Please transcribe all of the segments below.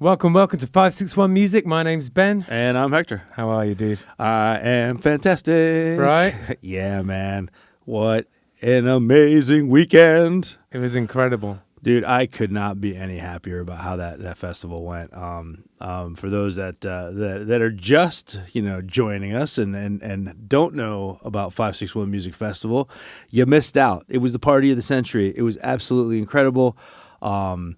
Welcome to 561 Music. My name's Ben. And I'm Hector. How are you, dude? I am fantastic. Right? Yeah, man. What an amazing weekend. It was incredible. Dude, I could not be any happier about how that festival went. For those that are just, joining us and don't know about 561 Music Festival, you missed out. It was the party of the century. It was absolutely incredible. 20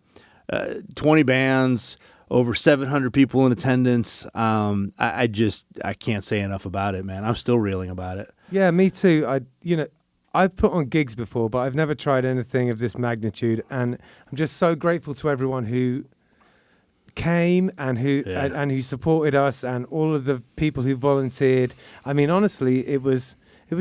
bands, over 700 people in attendance. I can't say enough about it, man. I'm still reeling about it. Yeah, me too. I've put on gigs before, but I've never tried anything of this magnitude, and I'm just so grateful to everyone who came and who supported us, and all of the people who volunteered. I mean, honestly, it was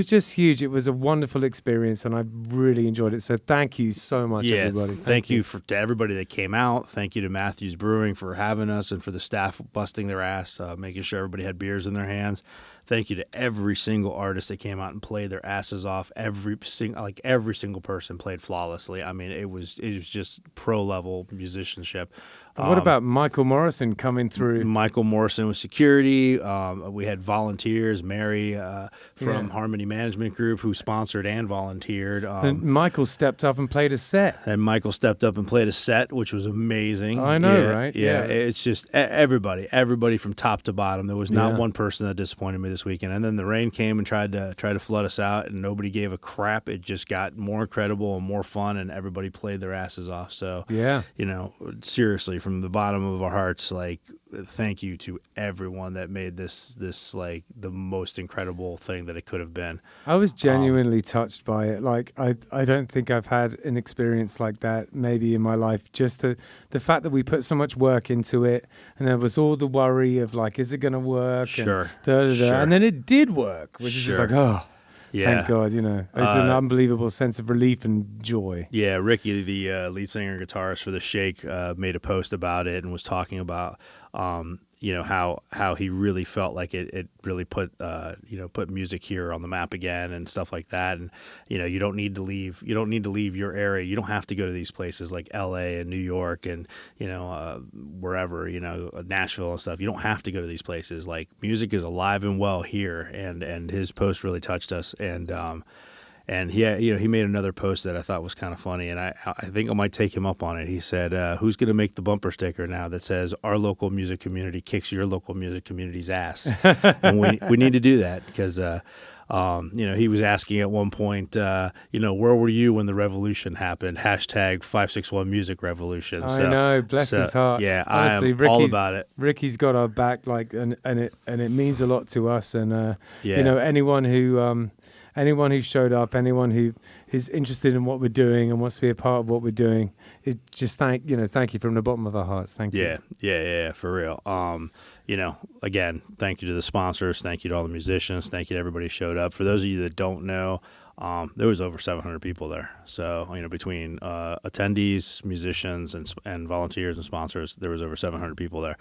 just huge. It was a wonderful experience, and I really enjoyed it. So thank you so much, everybody. Thank you to everybody that came out. Thank you to Matthews Brewing for having us, and for the staff busting their ass, making sure everybody had beers in their hands. Thank you to every single artist that came out and played their asses off. Every single person played flawlessly. I mean, it was just pro level musicianship. And what about Michael Morrison coming through? Michael Morrison was security. We had volunteers. Mary from Harmony Management Group, who sponsored and volunteered. And Michael stepped up and played a set. Which was amazing. I know, right? Yeah, it's just everybody from top to bottom. There was not one person that disappointed me this weekend. And then the rain came and tried to flood us out, and nobody gave a crap. It just got more incredible and more fun, and everybody played their asses off. So seriously, from the bottom of our hearts, thank you to everyone that made this the most incredible thing that it could have been. I was genuinely touched by it. I don't think I've had an experience like that maybe in my life. Just the fact that we put so much work into it, and there was all the worry of is it going to work? Sure. And then it did work, which is just thank God, it's an unbelievable sense of relief and joy. Yeah, Ricky, the lead singer and guitarist for The Shake, made a post about it and was talking about how he really felt like it really put music here on the map again and stuff like that. And you don't need to leave your area. You don't have to go to these places like LA and New York and wherever, Nashville and stuff. You don't have to go to these places. Music is alive and well here, and his post really touched us. And he made another post that I thought was kind of funny, and I think I might take him up on it. He said, "Who's going to make the bumper sticker now that says our local music community kicks your local music community's ass?" And we need to do that because he was asking at one point, where were you when the revolution happened? Hashtag 561 Music Revolution. I know, bless his heart. Yeah, honestly, I am all about it. Ricky's got our back, and it means a lot to us. And anyone who showed up, anyone who is interested in what we're doing and wants to be a part of what we're doing, it just thank you from the bottom of our hearts. Thank you. Yeah, for real. Again, thank you to the sponsors. Thank you to all the musicians. Thank you to everybody who showed up. For those of you that don't know, there was over 700 people there. So, between attendees, musicians, and volunteers and sponsors, there was over 700 people there.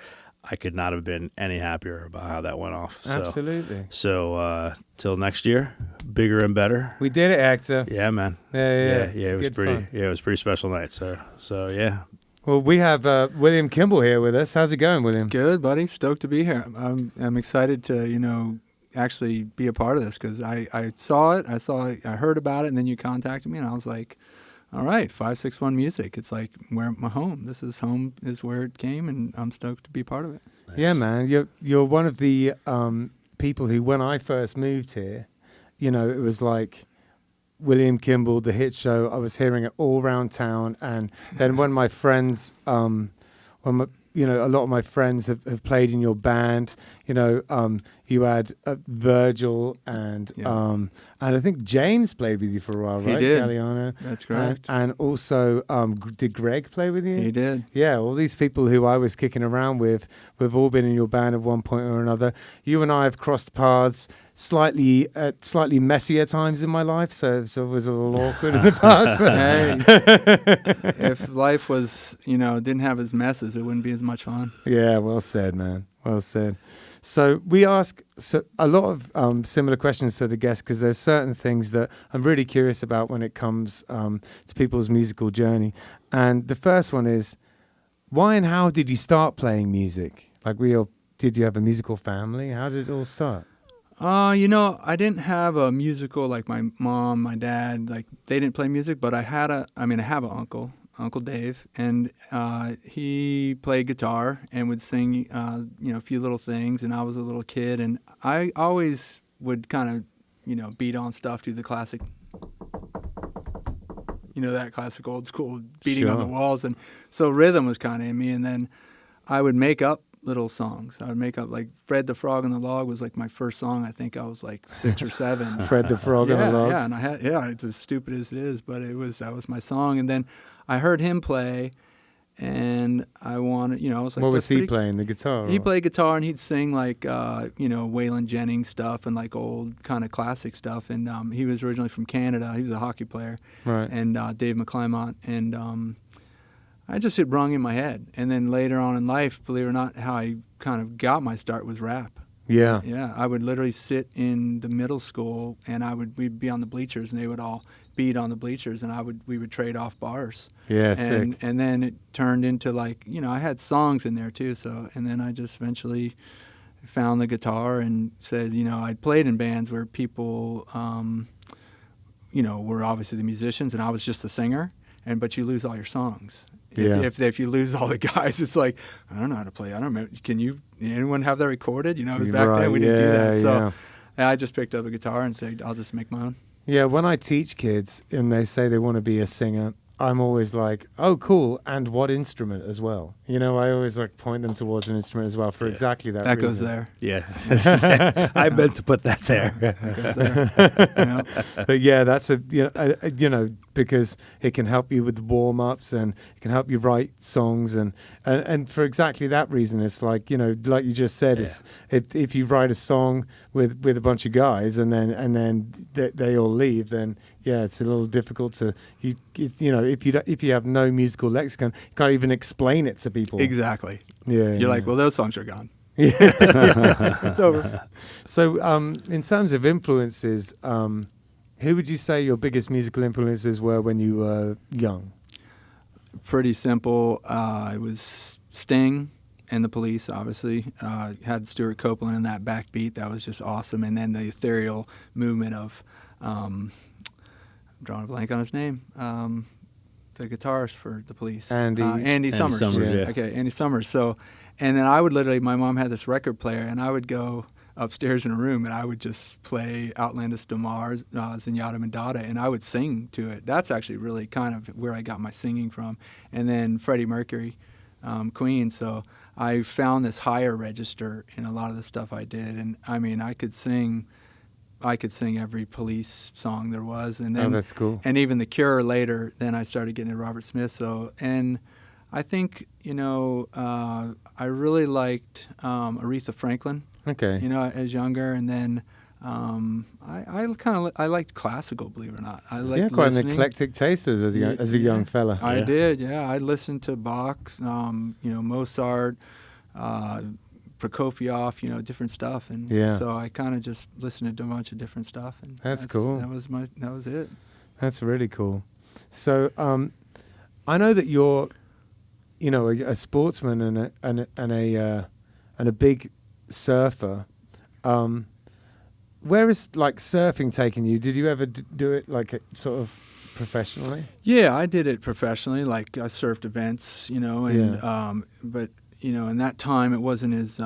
I could not have been any happier about how that went off. Absolutely. So till next year, bigger and better. We did it, Hector. Yeah, man. Yeah. It was pretty. Fun. Yeah, it was a pretty special night. So yeah. Well, we have William Kimball here with us. How's it going, William? Good, buddy. Stoked to be here. I'm excited to actually be a part of this because I saw it. I heard about it, and then you contacted me, and I was like, all right, 561 Music. It's where my home. This is home is where it came, and I'm stoked to be part of it. Nice. Yeah, man. You're one of the people who, when I first moved here, it was like William Kimball, the Hitshow. I was hearing it all around town, and then when my friends, a lot of my friends have played in your band. You had Virgil and I think James played with you for a while, right? He did. Galliano. That's correct. And also, did Greg play with you? He did. Yeah, all these people who I was kicking around with, we've all been in your band at one point or another. You and I have crossed paths slightly messy at times in my life, so it was a little awkward in the past. But hey, if life was, didn't have its messes, it wouldn't be as much fun. Yeah, well said, man. Well said. So we ask a lot of similar questions to the guests because there's certain things that I'm really curious about when it comes to people's musical journey. And the first one is, why and how did you start playing music? Like, did you have a musical family? How did it all start? I didn't have a musical like my mom, my dad. Like, they didn't play music, but I have an uncle, Uncle Dave, and he played guitar and would sing, a few little things. And I was a little kid, and I always would kind of, beat on stuff to the classic, that classic old school beating on the walls. And so rhythm was kind of in me. And then I would make up little songs. I would make up, like, Fred the Frog on the Log was like my first song. I think I was like 6 or 7. Fred the Frog on the Log. Yeah, and it's as stupid as it is, but that was my song. And then I heard him play, and I wanted, I was like, what was he playing? The guitar? He played guitar, and he'd sing like, Waylon Jennings stuff and like old kind of classic stuff. And he was originally from Canada. He was a hockey player. Right. And Dave McClymont. And it rung in my head. And then later on in life, believe it or not, how I kind of got my start was rap. Yeah. Yeah. I would literally sit in the middle school, and we'd be on the bleachers, and they would all beat on the bleachers, and we would trade off bars. Yeah, and, sick. And then it turned into, like, I had songs in there too. So, and then I just eventually found the guitar and said, I'd played in bands where people, were obviously the musicians, and I was just the singer. But you lose all your songs. Yeah. If you lose all the guys, it's like, I don't know how to play. I don't know. Anyone have that recorded? It was back then we didn't do that. So I just picked up a guitar and said, I'll just make my own. Yeah, when I teach kids and they say they want to be a singer, I'm always like, oh, cool, and what instrument as well? I always like point them towards an instrument as well for exactly that reason. Goes there. Yeah. I meant to put that there. That goes there. But yeah, that's because it can help you with the warm-ups, and it can help you write songs, and for exactly that reason, it's like, like you just said, it's if you write a song with a bunch of guys and then they all leave, then yeah, it's a little difficult to if you have no musical lexicon, you can't even explain it to people. Exactly. Yeah. You're like, well, those songs are gone. Yeah. It's over. So, in terms of influences, who would you say your biggest musical influences were when you were young? Pretty simple. It was Sting and the Police, obviously. Had Stuart Copeland in that backbeat. That was just awesome. And then the ethereal movement of, I'm drawing a blank on his name, the guitarist for the Police. Andy Summers. Yeah. Okay, Andy Summers. So, and then I would literally, my mom had this record player, and I would go upstairs in a room, and I would just play Outlandis Damars, Zenyatta Mandata, and I would sing to it. That's actually really kind of where I got my singing from. And then Freddie Mercury, Queen. So I found this higher register in a lot of the stuff I did. And I mean, I could sing every Police song there was. And then, that's cool. And even The Cure later, then I started getting into Robert Smith. So, and I think, I really liked Aretha Franklin. Okay. As younger, and then I liked classical, believe it or not. I liked quite listening. an eclectic taste as a young fella. I did, yeah. I listened to Bach, Mozart, Prokofiev, different stuff, and so I kind of just listened to a bunch of different stuff. And that's cool. That was it. That's really cool. So I know that you're, a sportsman and a big surfer. Where is like surfing taking you? Did you ever do it like sort of professionally? Yeah, I did it professionally. Like I surfed events, but in that time it wasn't as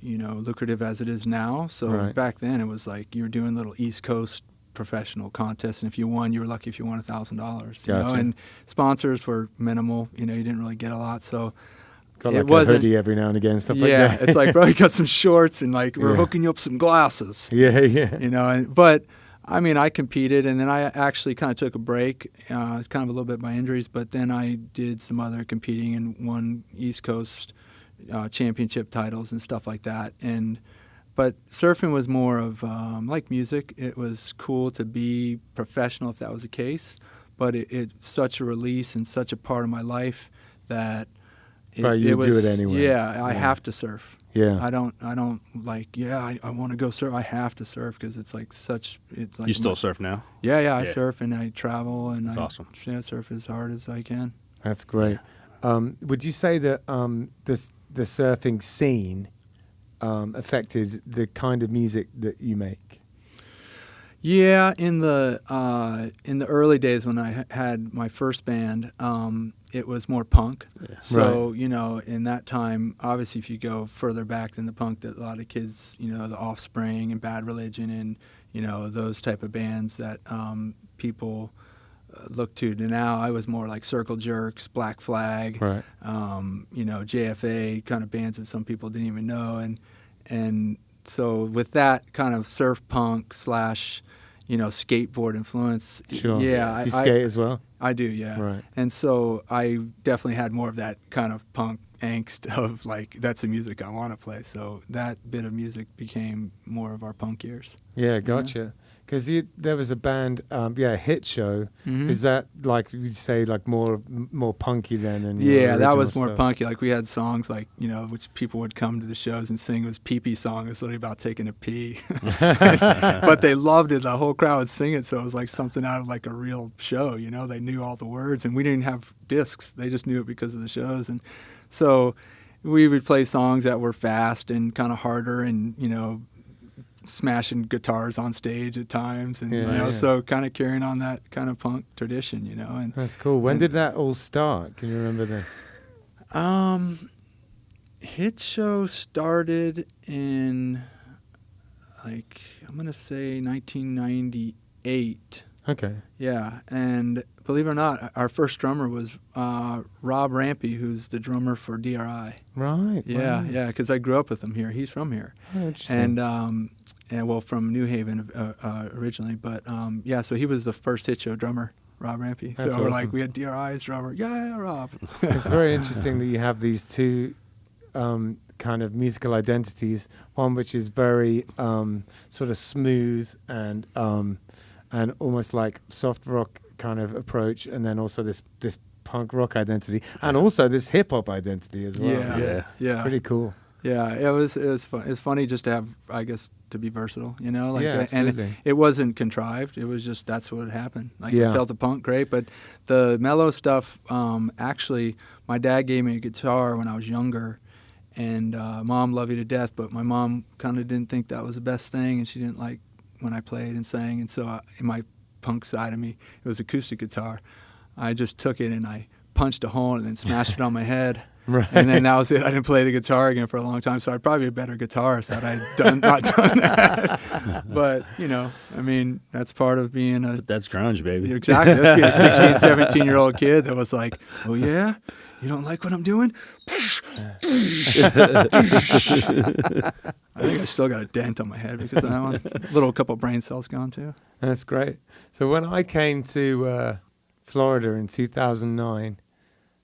lucrative as it is now. So back then it was like you were doing little East Coast professional contests, and if you won, you were lucky if you won $1,000. Gotcha. And sponsors were minimal. You didn't really get a lot. So. Got like a hoodie every now and again, stuff like that. Yeah, it's like, bro, you got some shorts, and like we're hooking you up some glasses. Yeah. But I mean, I competed, and then I actually kind of took a break. It's kind of a little bit by injuries, but then I did some other competing and won East Coast championship titles and stuff like that. But surfing was more of like music. It was cool to be professional if that was the case, but it's such a release and such a part of my life that. You do it anyway. Yeah, I have to surf. Yeah. I don't like, I want to go surf. I have to surf because it's like it's like. You still surf now? Yeah, I surf and I travel and That's awesome. Surf as hard as I can. That's great. Would you say that the surfing scene affected the kind of music that you make? Yeah, in the early days when I had my first band, it was more punk. Yeah. So in that time, obviously, if you go further back than the punk, that a lot of kids, the Offspring and Bad Religion and those type of bands that people look to. Now I was more like Circle Jerks, Black Flag, Right. JFA, kind of bands that some people didn't even know, and so with that kind of surf punk / skateboard influence, Sure. yeah, You skate as well? I do, yeah. Right. And so I definitely had more of that kind of punk angst of like, that's the music I want to play. So that bit of music became more of our punk years. Yeah, gotcha. Because there was a band, Hitshow. Mm-hmm. Is that like you'd say like more punky then? And Yeah, that was more stuff? punky. Like we had songs like which people would come to the shows and sing. It was pee-pee song. It was literally about taking a pee, but they loved it. The whole crowd would sing it, so it was like something out of like a real show. They knew all the words, and we didn't have discs. They just knew it because of the shows, and so we would play songs that were fast and kind of harder, and smashing guitars on stage at times, and so kind of carrying on that kind of punk tradition, and That's cool. When did that all start? Can you remember that? Hitshow started in I'm gonna say 1998. Okay. Yeah, and believe it or not, our first drummer was Rob Rampy, who's the drummer for DRI. Right. Yeah, wow. yeah, because I grew up with him here. He's from here. Oh, interesting. And well, from New Haven originally, but so he was the first Hitshow drummer, Rob Rampy. That's so we're awesome. like, we had DRI's drummer, yeah, Rob. It's very interesting that you have these two kind of musical identities. One which is very sort of smooth and almost like soft rock kind of approach, and then also this punk rock identity, and also this hip hop identity as well. Yeah. It's pretty cool. Yeah, it was fun. It's funny just to have, I guess, to be versatile, like Yeah, absolutely. and it wasn't contrived. It was just that's what happened. Like Yeah. I felt the punk great, but the mellow stuff. Actually, my dad gave me a guitar when I was younger, and Mom loved me to death. But my mom kind of didn't think that was the best thing, and she didn't like when I played and sang. And so in my punk side of me, it was acoustic guitar. I just took it and I punched a hole and then smashed it on my head. Right. And then that was it. I didn't play the guitar again for a long time, so I'd probably be a better guitarist had I not done that. But, that's part of being a... That's grunge, baby. Exactly. That's being a 16, 17-year-old kid that was like, oh, yeah? You don't like what I'm doing? I think I still got a dent on my head because I have a couple brain cells gone, too. That's great. So when I came to Florida in 2009,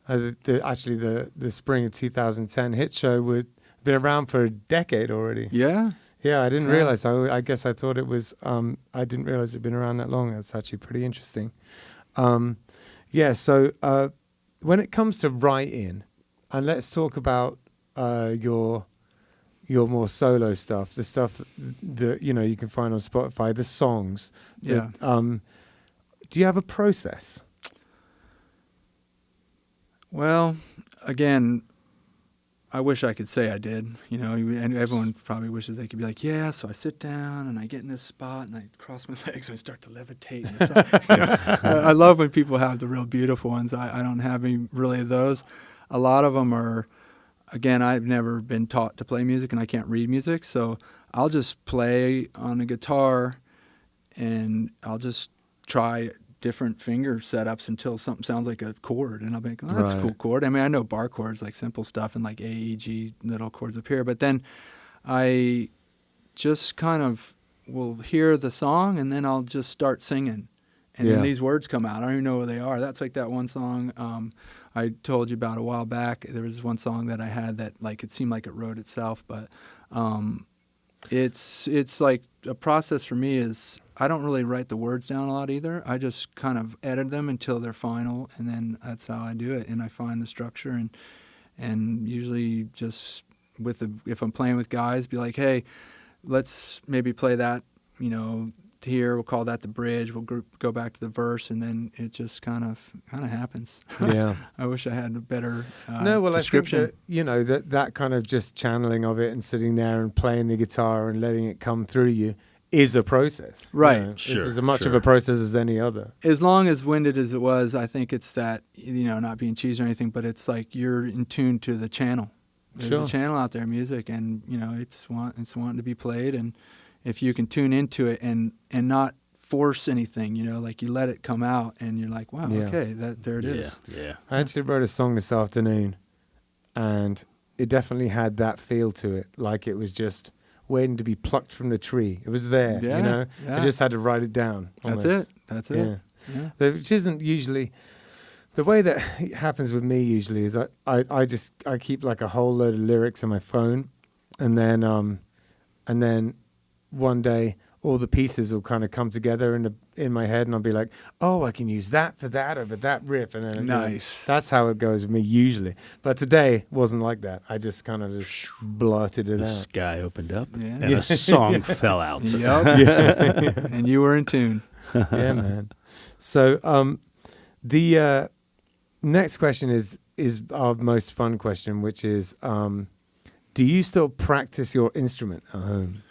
the spring of 2010, Hitshow had been around for a decade already. Yeah. Yeah, I didn't realize. I guess I thought it was. I didn't realize it'd been around that long. That's actually pretty interesting. So when it comes to writing, and let's talk about your more solo stuff, the stuff that you can find on Spotify, the songs. Yeah. Do you have a process? Well, again, I wish I could say I did, and everyone probably wishes they could be like, yeah, so I sit down and I get in this spot and I cross my legs and I start to levitate. I love when people have the real beautiful ones. I don't have any really of those. A lot of them are, again, I've never been taught to play music and I can't read music, so I'll just play on a guitar and I'll just try different finger setups until something sounds like a chord, and I'll be like, oh, that's a cool chord. I know bar chords, like simple stuff, and like A, E, G, little chords up here, but then I just kind of will hear the song, and then I'll just start singing, and then these words come out. I don't even know where they are. That's like that one song I told you about a while back. There was one song that I had that like it seemed like it wrote itself, but it's like a process for me is I don't really write the words down a lot either. I just kind of edit them until they're final, and then that's how I do it. And I find the structure, and usually just if I'm playing with guys, be like, hey, let's maybe play that, here. We'll call that the bridge. We'll go back to the verse, and then it just kind of happens. Yeah. I wish I had a better No, well, description. I think that, you know, that kind of just channeling of it and sitting there and playing the guitar and letting it come through you is a process. Right. You know? Sure, It's as much of sure. a process as any other. As long as winded as it was, I think it's that, you know, not being cheesy or anything, but it's like you're in tune to the channel. There's Sure. a channel out there, music, and, you know, it's wanting to be played. And if you can tune into it and not force anything, you know, like you let it come out and you're like, wow, Yeah. okay, there it is. Yeah. I actually wrote a song this afternoon, and it definitely had that feel to it, like it was just waiting to be plucked from the tree. It was there, Yeah, you know? yeah. I just had to write it down. That's almost. it. That's Yeah. it. Yeah. Which isn't usually... The way that it happens with me usually is I keep like a whole load of lyrics on my phone, and then one day all the pieces will kind of come together in my head, and I'll be like, oh, I can use that for that over that riff, and then Nice. that's how it goes with me usually. But today wasn't like that. I just kind of just blurted it The out. sky opened up Yeah. and a song fell out. Yep. And you were in tune. Yeah, man. So the next question is our most fun question, which is, do you still practice your instrument at home?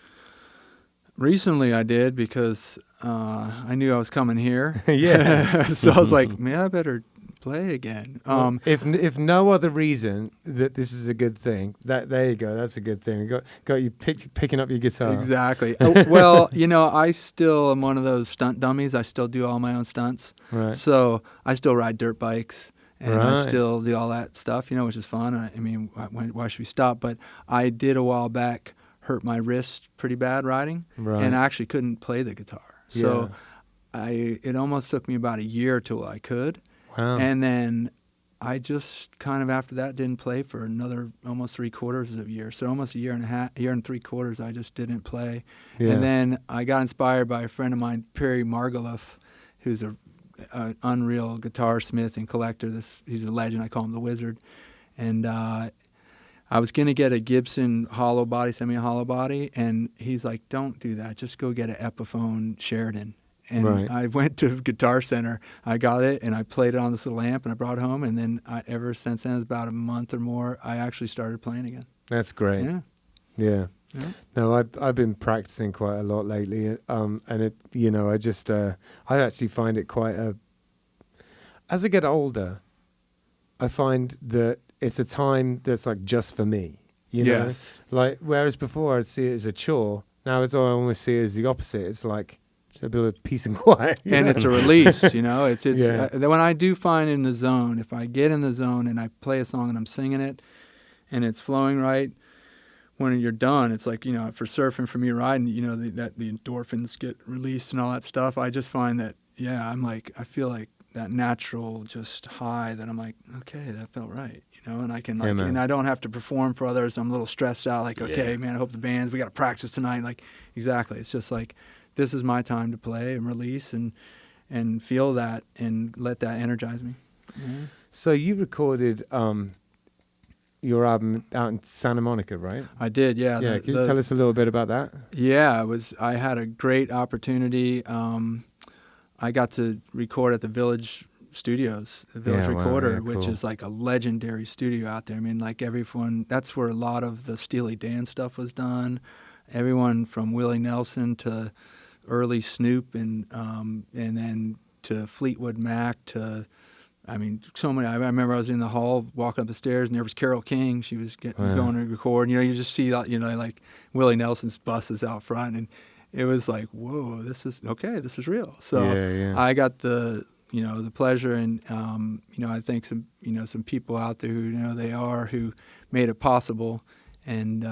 Recently I did because I knew I was coming here. Yeah. So I was like, man, I better play again. If no other reason that this is a good thing, there you go. That's a good thing. Got you picking up your guitar. Exactly. Well, you know, I still am one of those stunt dummies. I still do all my own stunts. Right. So I still ride dirt bikes. And I Right. still do all that stuff, you know, which is fun. I mean, why should we stop? But I did a while back hurt my wrist pretty bad riding, Right. and I actually couldn't play the guitar. So it almost took me about a year till I could. Wow. And then I just kind of after that didn't play for another almost 3/4 of a year. So almost a year and 3/4, I just didn't play. Yeah. And then I got inspired by a friend of mine, Perry Margoloff, who's an unreal guitar smith and collector. He's a legend. I call him the Wizard. And I was going to get a Gibson hollow body, semi-hollow body, and he's like, don't do that. Just go get an Epiphone Sheridan. And Right. I went to Guitar Center. I got it, and I played it on this little amp, and I brought it home. And then ever since then, it's about a month or more, I actually started playing again. That's great. Yeah. Yeah. Yeah. No, I've been practicing quite a lot lately, and it, you know, I just I actually find it quite a. As I get older, I find that it's a time that's like just for me. You know, Yes. like whereas before I'd see it as a chore. Now it's I almost see it as the opposite. It's like it's a bit of peace and quiet. you And know? it's a release, you know. It's Yeah. when I do find in the zone, if I get in the zone and I play a song and I'm singing it, and it's flowing right, when you're done, it's like, you know, for surfing, for me riding, you know, the endorphins get released and all that stuff. I just find that, yeah, I feel like that natural just high that I'm like, okay, that felt right, you know, and I can like, man. and I don't have to perform for others. I'm a little stressed out, like, okay, Yeah. man, I hope the bands, we got to practice tonight. Like, exactly. It's just like, this is my time to play and release and feel that and let that energize me. Yeah. So you recorded your album out in Santa Monica, right? I did, yeah. Yeah. Can you tell us a little bit about that? Yeah, I had a great opportunity. I got to record at the Village Studios, the Village Yeah, wow, Recorder, yeah, which cool. is like a legendary studio out there. I mean, like everyone, that's where a lot of the Steely Dan stuff was done. Everyone from Willie Nelson to early Snoop and then to Fleetwood Mac to, I mean, so many. I remember I was in the hall walking up the stairs and there was Carole King. She was going to record. You know, you just see, you know, like Willie Nelson's bus is out front, and it was like, whoa, this is real. So Yeah. I got the pleasure, and you know, I think some people out there who who made it possible, and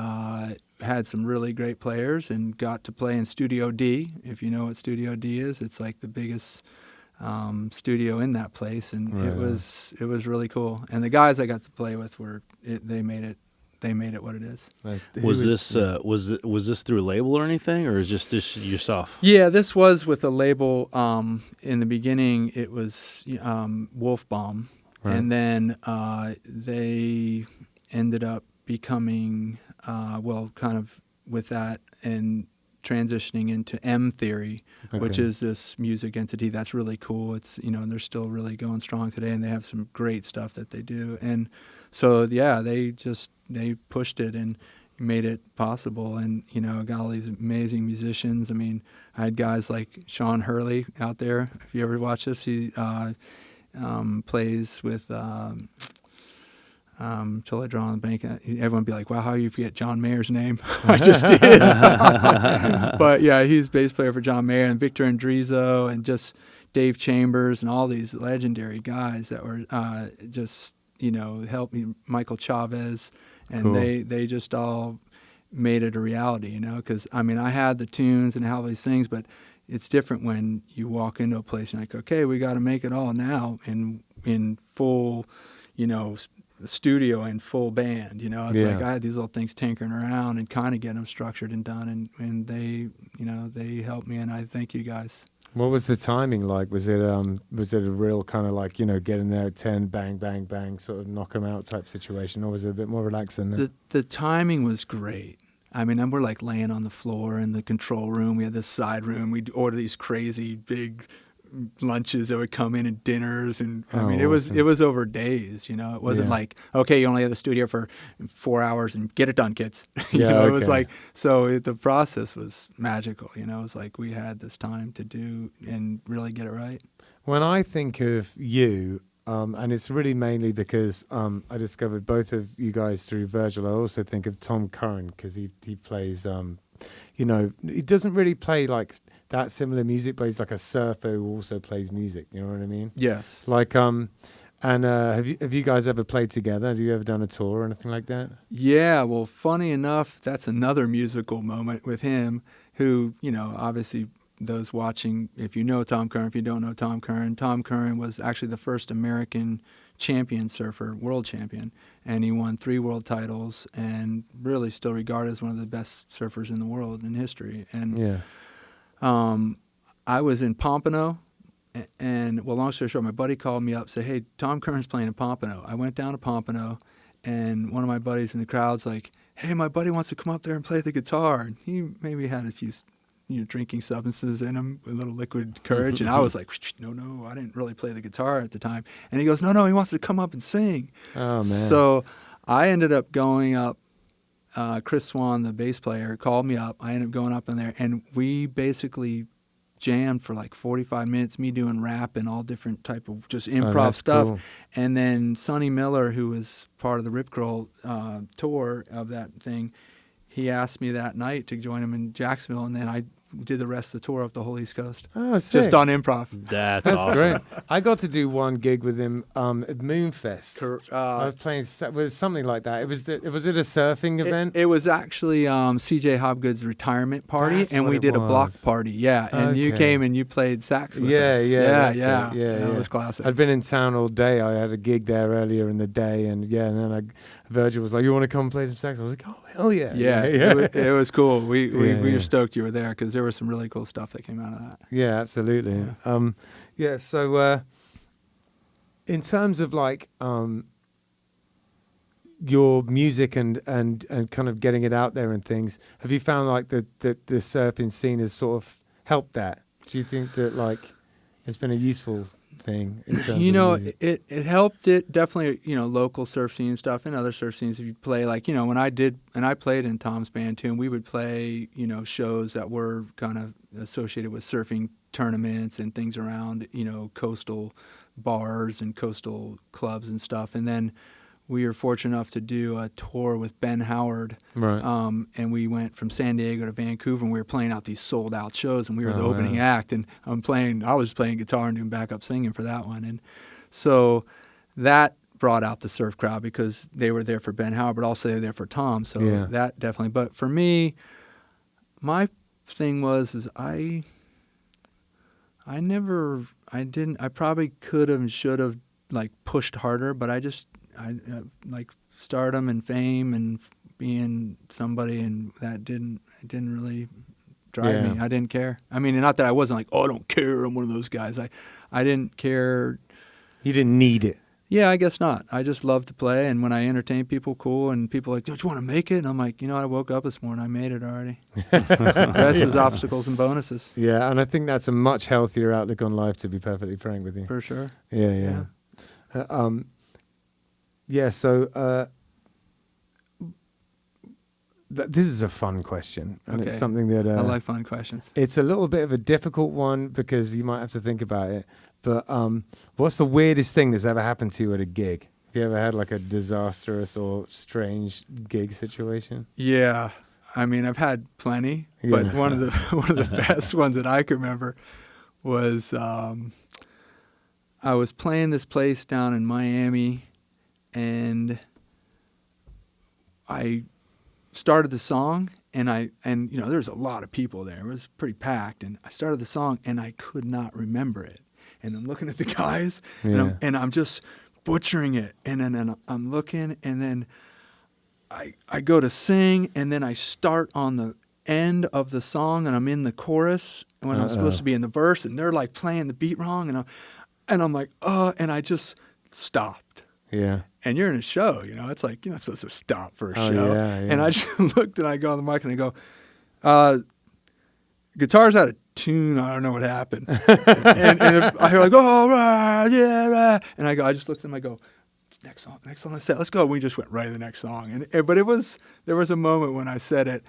had some really great players, and got to play in Studio D. If you know what Studio D is, it's like the biggest studio in that place, and Right. it was really cool. And the guys I got to play with they made it what it is. Nice. Was this through a label or anything, or is just this yourself? Yeah, this was with a label. In the beginning, it was Wolfbaum, Right. and then they ended up becoming kind of with that, and transitioning into M Theory, which Okay. is this music entity that's really cool. It's, you know, and they're still really going strong today, and they have some great stuff that they do. And so, yeah, they pushed it and made it possible. And, you know, got all these amazing musicians. I mean, I had guys like Sean Hurley out there. If you ever watch this, he plays with till I draw on the bank. Everyone would be like, wow, how you forget John Mayer's name? I just did. But yeah, he's bass player for John Mayer, and Victor Andrizo, and just Dave Chambers, and all these legendary guys that were just, you know, helped me, Michael Chavez, and Cool. they just all made it a reality, you know, because, I mean, I had the tunes and all these things, but it's different when you walk into a place and like, okay, we got to make it all now in full, you know, studio and full band, you know. It's Yeah. like I had these little things tinkering around and kind of getting them structured and done, and they, you know, they helped me, and I thank you guys. What was the timing like? Was it a real kind of like, you know, get in there at 10, bang, bang, bang, sort of knock 'em out type situation, or was it a bit more relaxed than that? The timing was great. I mean, and we're like laying on the floor in the control room. We had this side room. We'd order these crazy big lunches that would come in and dinners, and I mean, awesome. it was over days, you know. It wasn't Yeah. like, okay, you only have the studio for 4 hours and get it done, kids. You Yeah, know, it was okay. like, so the process was magical, you know. It was like we had this time to do and really get it right. When I think of you, and it's really mainly because I discovered both of you guys through Virgil. I also think of Tom Curren because he plays, you know, he doesn't really play like that similar music, but he's like a surfer who also plays music. You know what I mean? Yes. Like, and have you guys ever played together? Have you ever done a tour or anything like that? Yeah, well, funny enough, that's another musical moment with him who, you know, obviously those watching, if you know Tom Curren, if you don't know Tom Curren was actually the first American champion surfer, world champion, and he won 3 world titles and really still regarded as one of the best surfers in the world in history. And Yeah. I was in Pompano, and well, long story short, my buddy called me up, said, hey, Tom Curren's playing in Pompano. I went down to Pompano, and one of my buddies in the crowd's like, hey, my buddy wants to come up there and play the guitar. And he maybe had a few, you know, drinking substances in him, a little liquid courage. And I was like, no, I didn't really play the guitar at the time. And he goes, no, he wants to come up and sing. Oh man. So I ended up going up. Chris Swan, the bass player, called me up. I ended up going up in there, and we basically jammed for like 45 minutes, me doing rap and all different type of just improv that's stuff. cool. And then Sonny Miller, who was part of the Rip Curl tour of that thing, he asked me that night to join him in Jacksonville, and then I did the rest of the tour up the whole East Coast. Oh, sick. Just on improv. That's That's awesome. great. I got to do one gig with him at Moonfest. I was playing was something like that. Was it a surfing event? It was actually C.J. Hobgood's retirement party, That's and what we it did a block was. party. Yeah, and you Okay. came and you played sax with Yeah, us. yeah, that's it. Yeah, It yeah. was classic. I'd been in town all day. I had a gig there earlier in the day, and then Virgil was like, "You want to come play some sax?" I was like, "Oh hell yeah!" Yeah, it was cool. We Yeah, were yeah. stoked you were there because there was some really cool stuff that came out of that. Yeah, absolutely. Yeah. So in terms of like your music and kind of getting it out there and things, have you found like the surfing scene has sort of helped that? Do you think that like it's been a useful thing in terms You of know, music? it helped it definitely, you know, local surf scene stuff and other surf scenes. If you play, like, you know, when I did, and I played in Tom's band too, and we would play, you know, shows that were kind of associated with surfing tournaments and things around, you know, coastal bars and coastal clubs and stuff. And then we were fortunate enough to do a tour with Ben Howard. Right. And we went from San Diego to Vancouver, and we were playing out these sold out shows, and we were the Oh, opening wow. act, and I was playing guitar and doing backup singing for that one. And so that brought out the surf crowd because they were there for Ben Howard, but also they were there for Tom. So Yeah. that definitely, but for me, my thing was I probably could have and should have like pushed harder, but I like stardom and fame and being somebody, and that didn't really drive me. Yeah. I didn't care. I mean, not that I wasn't like, oh, I don't care, I'm one of those guys. I didn't care. You didn't need it. Yeah, I guess not. I just love to play, and when I entertain people, cool, and people are like, don't you want to make it? And I'm like, I woke up this morning, I made it already. The rest is obstacles and bonuses. Yeah, and I think that's a much healthier outlook on life, to be perfectly frank with you. For sure. Yeah. So this is a fun question, and it's something that I like fun questions. It's a little bit of a difficult one because you might have to think about it. But what's the weirdest thing that's ever happened to you at a gig? Have you ever had like a disastrous or strange gig situation? Yeah, I mean, I've had plenty, but one of the best ones that I can remember was I was playing this place down in Miami, and I started the song, and there's a lot of people there. It was pretty packed, and I started the song, and I could not remember it. And I'm looking at the guys, and I'm just butchering it. And then I'm looking, and then I go to sing, and then I start on the end of the song, and I'm in the chorus when I'm supposed to be in the verse, and they're like playing the beat wrong, and I'm like, and I just stopped. Yeah. And you're in a show, it's like you're not supposed to stop for a show. Yeah. And I just looked, and I go on the mic, and I go, guitar's out of tune. I don't know what happened. and I hear like, yeah. And I just looked at him. I go, next song, let's go. We just went right to the next song. But there was a moment when I said it.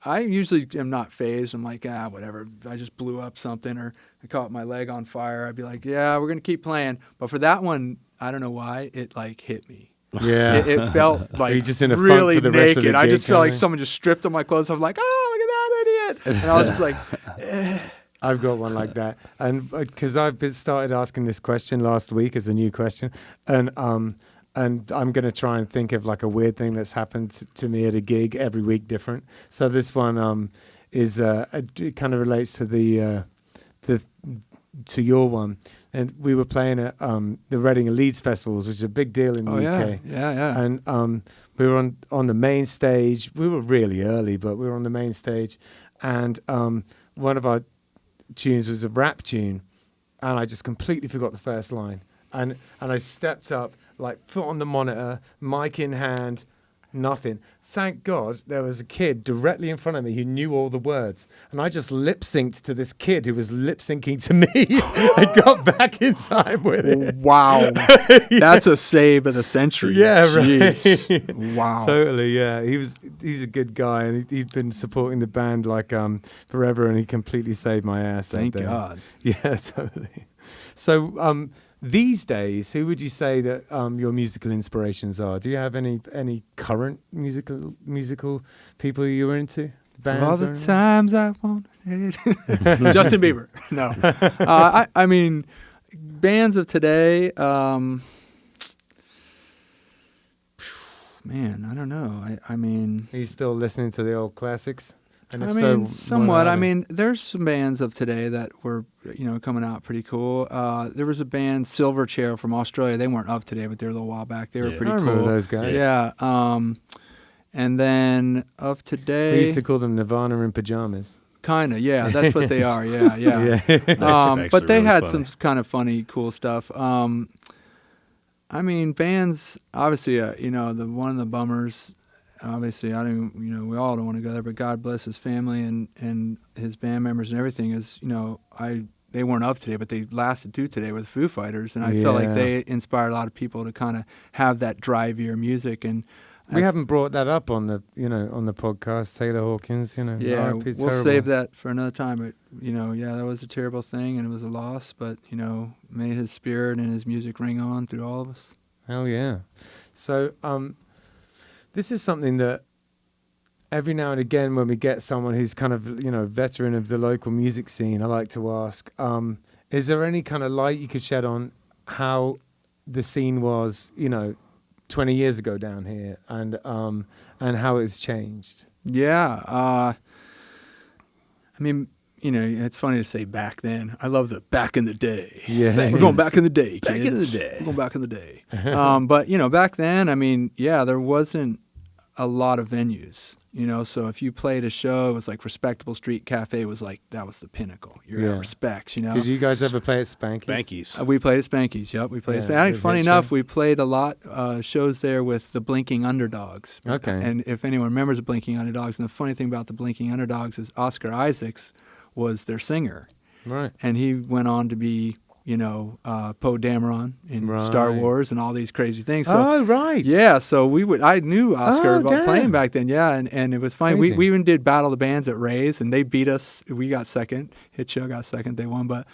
I usually am not phased. I'm like, whatever. I just blew up something, or I caught my leg on fire. I'd be like, yeah, we're gonna keep playing. But for that one, I don't know why it like hit me. Yeah, it felt like just in a really funk for the rest of naked. the I gig, just felt like kinda? someone just stripped on my clothes. I'm like, oh, look at that idiot. And I was just like, I've got one like that, and because I've started asking this question last week as a new question, and I'm going to try and think of like a weird thing that's happened to me at a gig every week, different. So this one is it kind of relates to to your one, and we were playing at the Reading and Leeds festivals, which is a big deal in the UK. Yeah. And we were on the main stage. We were really early, but we were on the main stage, and one of our tunes was a rap tune, and I just completely forgot the first line, and I stepped up, like foot on the monitor, mic in hand, nothing. Thank God there was a kid directly in front of me who knew all the words, and I just lip synced to this kid who was lip syncing to me. I got back in time with it. Wow, that's a save of the century. Yeah, Jeez. right. Wow, Totally. Yeah, he's a good guy, and he'd been supporting the band like forever, and he completely saved my ass. Thank that day. God. Yeah, totally. So these days, who would you say that your musical inspirations are? Do you have any current musical people you're into? Bands For all the or anything? times I wanted Justin Bieber. No, I mean bands of today. Man, I don't know. I mean, Are you still listening to the old classics? And if somewhat. what are I they? mean, there's some bands of today that were, coming out pretty cool. There was a band, Silverchair from Australia. They weren't of today, but they were a little while back. They were pretty I cool. remember those guys. Yeah. And then of today, We used to call them Nirvana in pajamas. kind of, yeah, that's what they are. Yeah. Actually But they really had funny. some kind of funny, cool stuff. I mean, bands, obviously, the one of the bummers. Obviously, I don't. We all don't want to go there, but God bless his family and his band members and everything. Is they weren't of today, but they lasted to today with Foo Fighters, and I felt like they inspired a lot of people to kind of have that drivier music. And We haven't brought that up on the on the podcast. Taylor Hawkins, yeah, RIP, we'll terrible. save that for another time. But that was a terrible thing, and it was a loss. But may his spirit and his music ring on through all of us. Hell yeah! So this is something that every now and again, when we get someone who's kind of veteran of the local music scene, I like to ask: is there any kind of light you could shed on how the scene was, 20 years ago down here, and how it's changed? Yeah, I mean, it's funny to say back then. I love the back in the day. Yeah, We're going back in the day, kids. Back in the day. We're going back in the day. But back then, I mean, there wasn't a lot of venues. You know, so if you played a show, it was like Respectable Street Cafe was like, that was the pinnacle. You're at Respects, you know. Did you guys ever play at Spanky's? Spanky's. We played at Spanky's, yep. We played at Spanky's. I think, funny enough, we played a lot shows there with the Blinking Underdogs. Okay. And if anyone remembers the Blinking Underdogs, and the funny thing about the Blinking Underdogs is Oscar Isaacs was their singer. Right. And he went on to be, you know, Poe Dameron in Star Wars and all these crazy things. So, yeah, so I knew Oscar about playing back then, and it was fine. We even did Battle of the Bands at Ray's, and they beat us. We got second. Hitshow got second. They won. But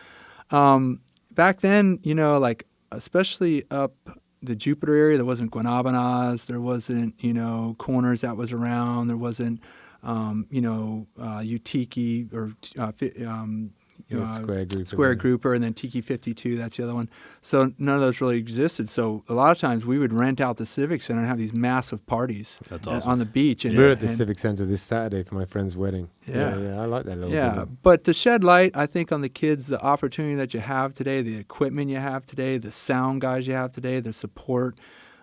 back then, you know, like, especially up the Jupiter area, there wasn't Guanabanas, there wasn't, you know, Corners that was around, there wasn't, you know, Utiki or Square Grouper, and then Tiki 52, that's the other one. So none of those really existed. So a lot of times we would rent out the Civic Center and have these massive parties on the beach. And, we're at the Civic Center this Saturday for my friend's wedding. Yeah, I like that little bit. Yeah, but to shed light, I think, on the kids, the opportunity that you have today, the equipment you have today, the sound guys you have today, the support.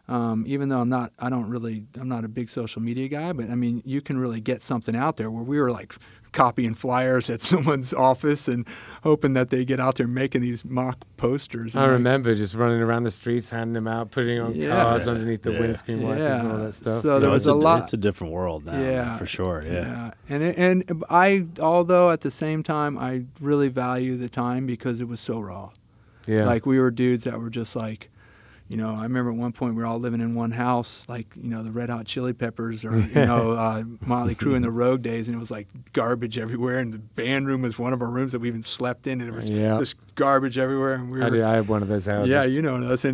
Even though I'm not a big social media guy, but I mean, you can really get something out there where we were like copying flyers at someone's office and hoping that they get out there making these mock posters. I remember just running around the streets, handing them out, putting on cars underneath the windscreen wipers and all that stuff. So there was a lot. It's a different world now, for sure. Yeah. And although at the same time, I really value the time because it was so raw. Yeah. Like, we were dudes that were just like, you know, I remember at one point we were all living in one house, like, you know, the Red Hot Chili Peppers or, you know, Motley Crue in the Rogue days, and it was like garbage everywhere. And the band room was one of our rooms that we even slept in, and there was just garbage everywhere. And I had one of those houses. Yeah, you know those.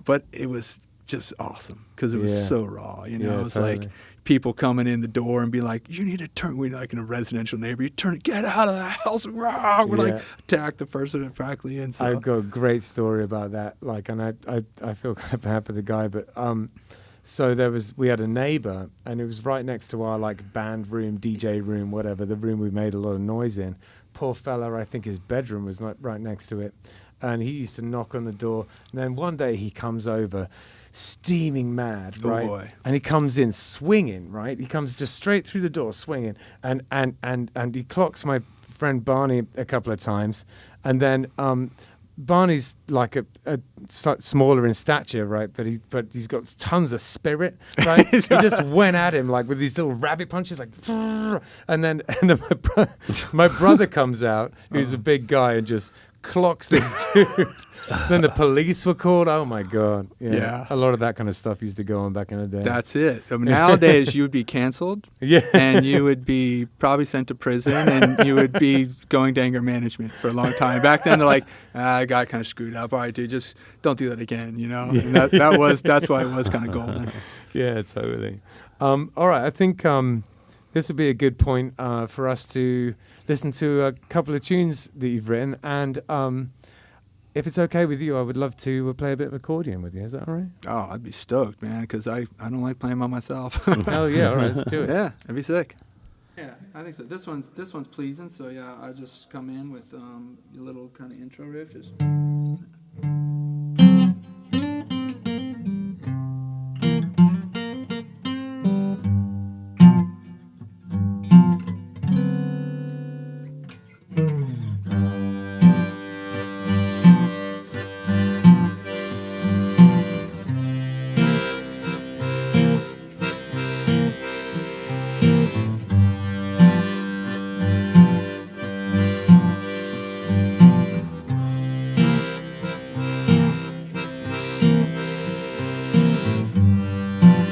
But it was just awesome because it was so raw. You know, it was like people coming in the door and be like, "You need to turn." We're like in a residential neighborhood. Get out of the house! We're like attack the person that practically in. So. I've got a great story about that. Like, and I feel kind of bad for the guy, but so we had a neighbor, and it was right next to our like band room, DJ room, whatever, the room we made a lot of noise in. Poor fella, I think his bedroom was right next to it, and he used to knock on the door. And then one day he comes over, steaming mad, right? Oh boy. And he comes in swinging, right? He comes just straight through the door swinging, and he clocks my friend Barney a couple of times, and then Barney's like a smaller in stature, right? But he's got tons of spirit, right? He just went at him like with these little rabbit punches, like, and then my brother comes out, who's a big guy, and just clocks this dude. Then the police were called. Oh my God! Yeah, a lot of that kind of stuff used to go on back in the day. That's it. Nowadays, you would be canceled. And you would be probably sent to prison, and you would be going to anger management for a long time. Back then, they're like, "I got kind of screwed up. All right, dude, just don't do that again." You know, and that's why it was kind of golden. Yeah, totally. All right, I think this would be a good point for us to listen to a couple of tunes that you've written, and if it's okay with you, I would love to play a bit of accordion with you. Is that all right? Oh, I'd be stoked, man, because I don't like playing by myself. Oh, yeah, all right, let's do it. Yeah, that'd be sick. Yeah, I think so. This one's pleasing, so yeah, I'll just come in with a little kind of intro riff. Just...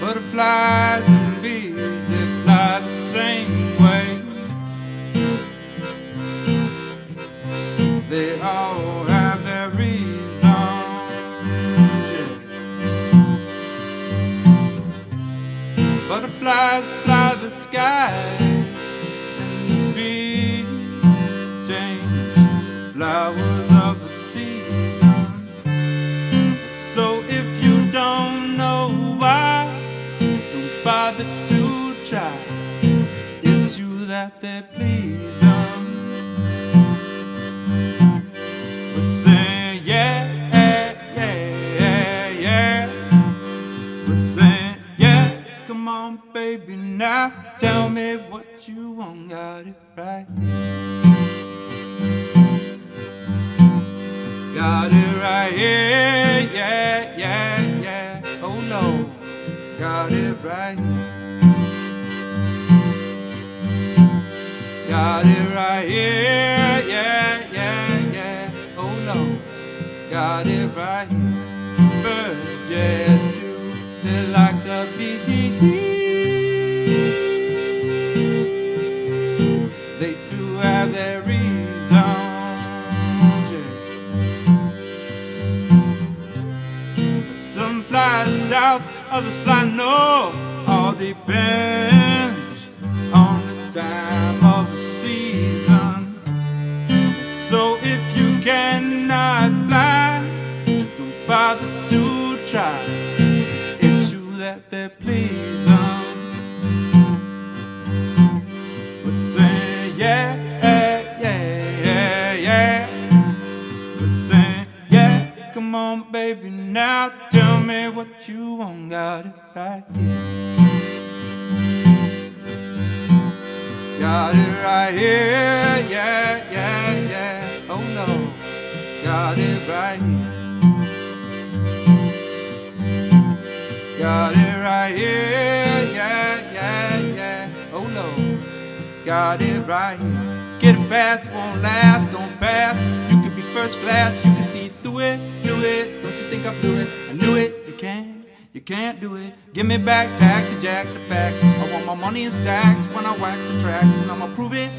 Butterflies and bees, they fly the same way. They all have their reasons, Butterflies fly the skies, and the bees change the flowers of the season. So if you don't know why, bother to try, 'cause it's you that they please them. We're saying yeah, yeah, yeah. We're saying yeah, come on baby now, tell me me what you want, got it right. Got it right here, yeah, yeah, yeah. Oh no, got it right. Got it right here, yeah, yeah, yeah. Oh no, got it right here. Birds, yeah, too, they like the bees. They too have their reasons, yeah. Some fly south, others fly north. All depends on the time of the season. So if you cannot fly, don't bother to try. 'Cause it's you that they're pleasing. We're saying yeah, yeah, yeah, yeah. We're saying yeah, come on baby now, tell me what you want, got it right here. Got it right here, yeah, yeah, yeah. Oh no, got it right here. Got it right here, yeah, yeah, yeah. Oh no, got it right here. Get it fast, it won't last, don't pass. You could be first class, you can see through it, do it. Don't you think I blew it? I knew it, you can't do it. Give me back, taxi jack, the facts. I want my money in stacks when I wax the tracks. And I'ma prove it,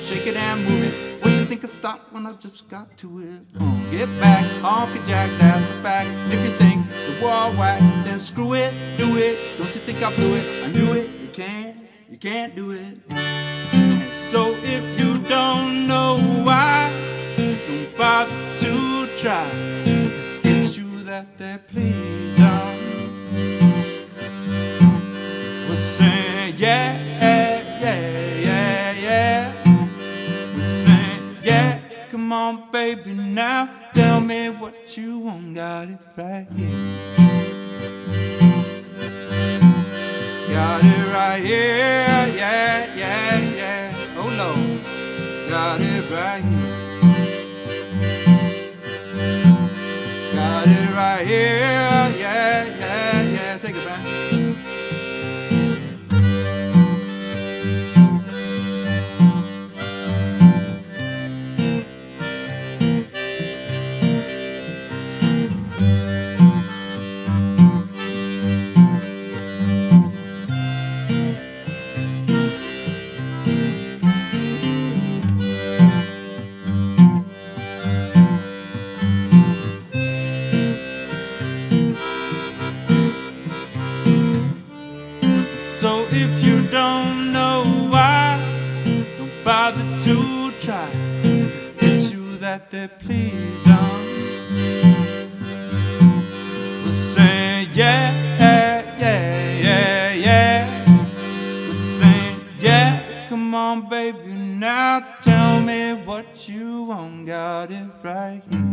shake it and move it. What you think I stopped when I just got to it? Get back, honky jack, that's a fact. And if you think the wall whack, then screw it, do it. Don't you think I blew it? I knew it, you can't do it. And so if you don't know why, don't bother to try. 'Cause it's you that they're pleasing. We're saying yeah, yeah, yeah, yeah. We're saying yeah, come on baby now, tell me what you want, got it right here. Got it right here, yeah, yeah, yeah. Oh no, got it right here. Got it right here, yeah, yeah, yeah. Take it back. So if you don't know why, don't bother to try. 'Cause it's you that they're pleasing. We're saying yeah, yeah, yeah, yeah. We're saying yeah, come on baby now, tell me what you want, got it right here.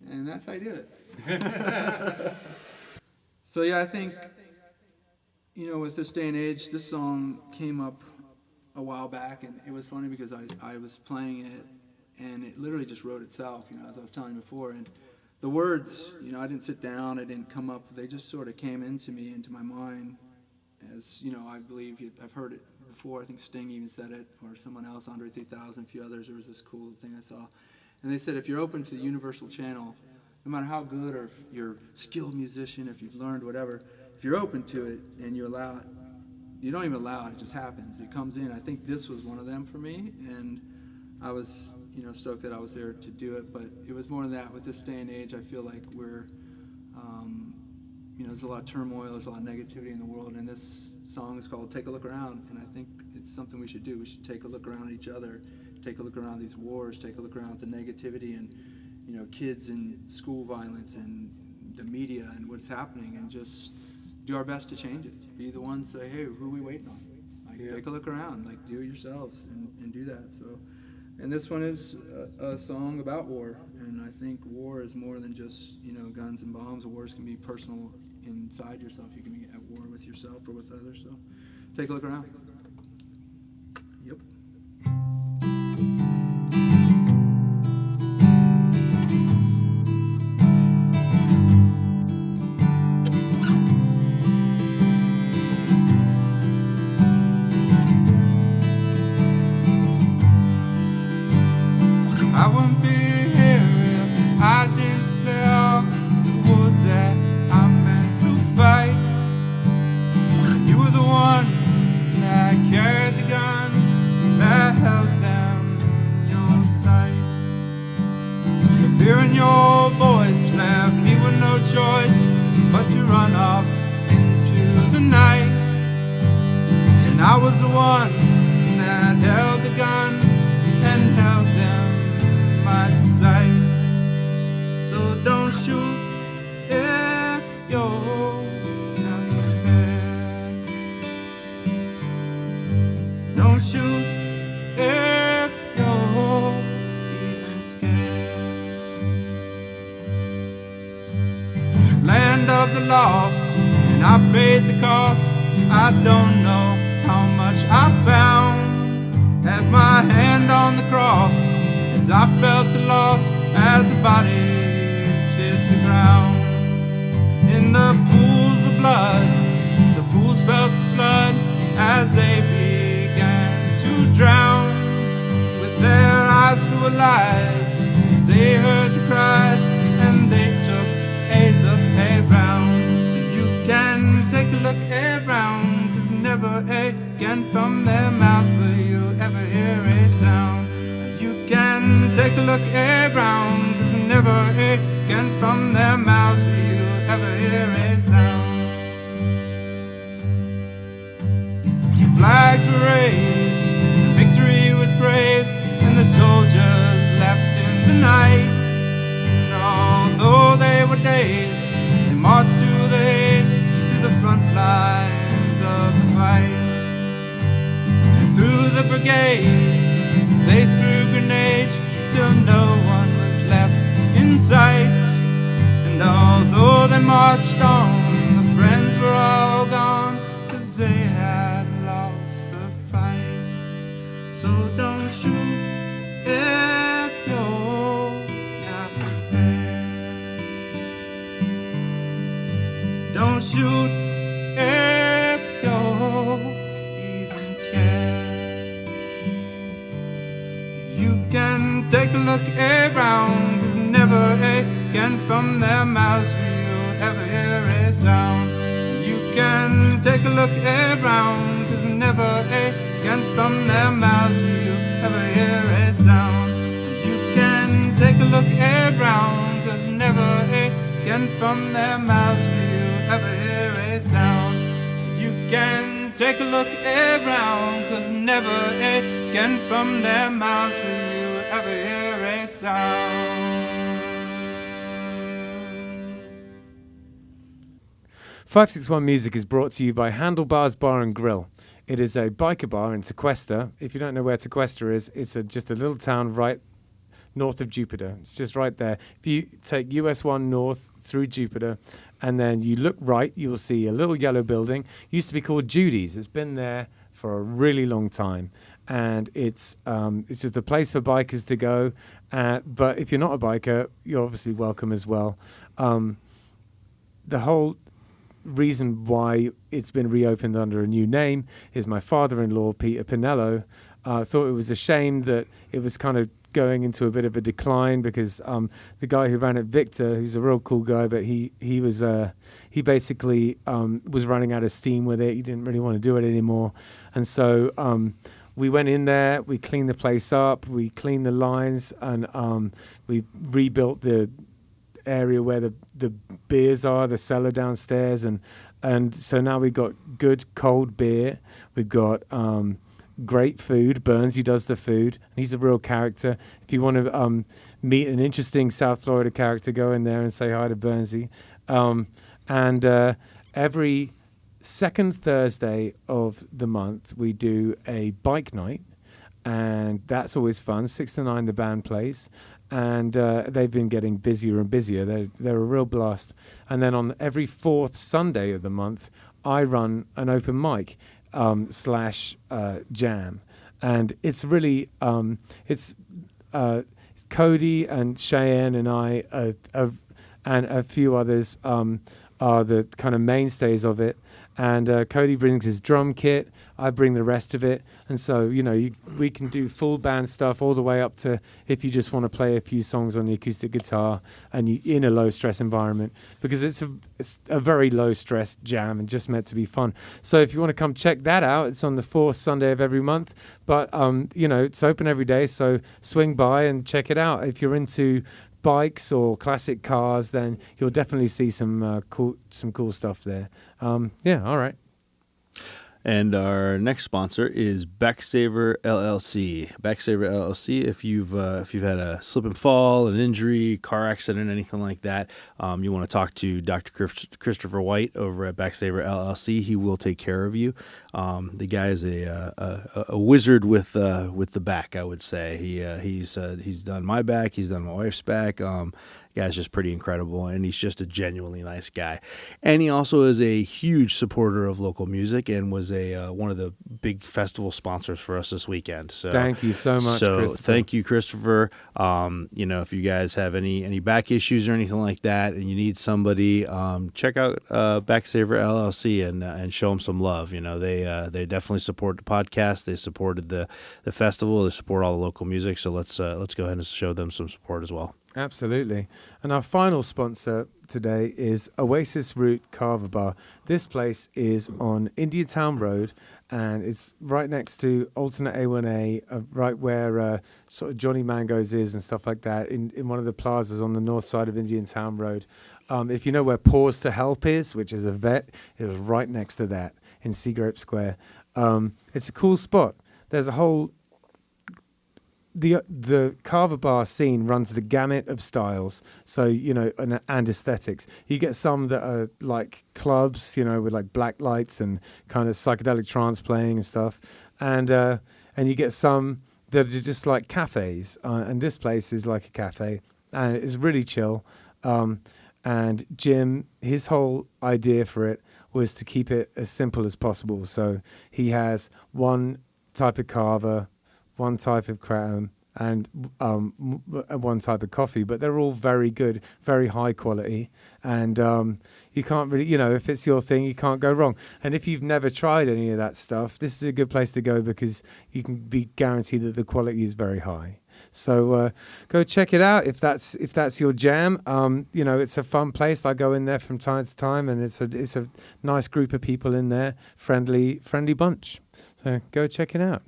And that's how you do it. So yeah, I think, you know, with this day and age, this song came up a while back, and it was funny because I was playing it, and it literally just wrote itself, you know, as I was telling you before. And the words, you know, I didn't sit down, I didn't come up, they just sort of came into me, into my mind, as, you know, I believe, I've heard it before, I think Sting even said it, or someone else, Andre 3000, a few others. There was this cool thing I saw. And they said, if you're open to the universal channel, no matter how good or if you're a skilled musician, if you've learned whatever, if you're open to it and you allow it, you don't even allow it, it just happens. It comes in. I think this was one of them for me, and I was, you know, stoked that I was there to do it, but it was more than that. With this day and age, I feel like we're, you know, there's a lot of turmoil, there's a lot of negativity in the world, and this song is called Take a Look Around, and I think it's something we should do. We should take a look around each other, take a look around these wars, take a look around the negativity and, you know, kids and school violence and the media and what's happening, and just do our best to change it. Be the ones say, hey, who are we waiting on? Like, take a look around, like, do it yourselves and do that. So And this one is a song about war, and I think war is more than just, guns and bombs. Wars can be personal inside yourself. You can be at war with yourself or with others. So take a look around. Yep. I wouldn't be here if I didn't declare the wars that I meant to fight. You were the one that carried the gun, that held them in your sight. The fear in your voice left me with no choice but to run off into the night. And I was the one that held the gun and held them my sight. So don't shoot if you're not prepared. Don't shoot if you're even scared. Land of the lost, and I paid the cost. I don't know how much I found. Have my hand on the cross as I felt the loss as the bodies hit the ground. In the pools of blood, the fools felt the flood as they began to drown. With their eyes full of lies, as they heard the cries, and they took a look around. So you can take a look around, 'cause never again from their mouth will you ever hear a sound. You can take a look around, 'cause never again from their mouths will you ever hear a sound. Flags were raised, victory was praised, and the soldiers left in the night. And although they were dazed, they marched through the haze to the front lines of the fight. And through the brigades they threw grenades till no one was left in sight. And although they marched on, the friends were all gone, 'cause they had lost the fight. So don't shoot if you're not prepared. Don't shoot if you're even scared. You can take a look around, 'cause never again from their mouths will you ever hear a sound. You can take a look around, 'cause never again from their mouths will you ever hear a sound. You can take a look around, 'cause never again from their mouths will you ever hear a sound. You can take a look around, 'cause never again from their mouths will you ever hear a sound. 561 Music is brought to you by Handlebars Bar and Grill. It is a biker bar in Tequesta. If you don't know where Tequesta is, it's just a little town right north of Jupiter. It's just right there. If you take US 1 north through Jupiter and then you look right, you will see a little yellow building. It used to be called Judy's. It's been there for a really long time. And it's just a place for bikers to go. But if you're not a biker, you're obviously welcome as well. The whole reason why it's been reopened under a new name is my father-in-law, Peter Pinello, thought it was a shame that it was kind of going into a bit of a decline because the guy who ran it, Victor, who's a real cool guy, but he basically was running out of steam with it. He didn't really want to do it anymore. And so we went in there, we cleaned the place up, we cleaned the lines, and we rebuilt the area where the beers are, the cellar downstairs, and so now we've got good cold beer. We've got great food. Burnsy does the food. He's a real character. If you want to meet an interesting South Florida character, go in there and say hi to Burnsy. And every second Thursday of the month, we do a bike night. and that's always fun. 6 to 9 the band plays, and they've been getting busier and busier. They're a real blast. And then on every 4th Sunday of the month, I run an open mic / jam, and it's really it's Cody and Cheyenne and I and a few others are the kind of mainstays of it. And Cody brings his drum kit, I bring the rest of it. And so, we can do full band stuff all the way up to if you just want to play a few songs on the acoustic guitar and you in a low stress environment, because it's a very low stress jam and just meant to be fun. So if you want to come check that out, it's on the 4th Sunday of every month. But, it's open every day. So swing by and check it out. If you're into bikes or classic cars, then you'll definitely see some cool stuff there. All right. And our next sponsor is Backsaver LLC. Backsaver LLC. If you've had a slip and fall, an injury, car accident, anything like that, you want to talk to Dr. Christopher White over at Backsaver LLC. He will take care of you. The guy is a wizard with the back, I would say. He's done my back. He's done my wife's back. Guy's just pretty incredible, and he's just a genuinely nice guy. And he also is a huge supporter of local music and was one of the big festival sponsors for us this weekend. So thank you so much, Christopher. Thank you, Christopher. If you guys have any back issues or anything like that, and you need somebody, check out Backsaver LLC and show them some love. They definitely support the podcast. They supported the festival. They support all the local music. So let's go ahead and show them some support as well. Absolutely. And our final sponsor today is Oasis Root Kava Bar. This place is on Indiantown Rd, and it's right next to Alternate A1A, right where sort of Johnny Mango's is and stuff like that, in one of the plazas on the north side of Indiantown Rd. If you know where Pause to Help is, which is a vet, it was right next to that in Seagrape Square. It's a cool spot. There's a whole... The Kava bar scene runs the gamut of styles, so and aesthetics. You get some that are like clubs, with like black lights and kind of psychedelic trance playing and stuff, and you get some that are just like cafes. And this place is like a cafe, and it's really chill. And Jim, his whole idea for it was to keep it as simple as possible. So he has one type of kava, one type of crown, and one type of coffee, but they're all very good, very high quality, and you can't really, if it's your thing, you can't go wrong. And if you've never tried any of that stuff, this is a good place to go because you can be guaranteed that the quality is very high. So go check it out if that's your jam. It's a fun place. I go in there from time to time, and it's a nice group of people in there, friendly bunch. So go check it out.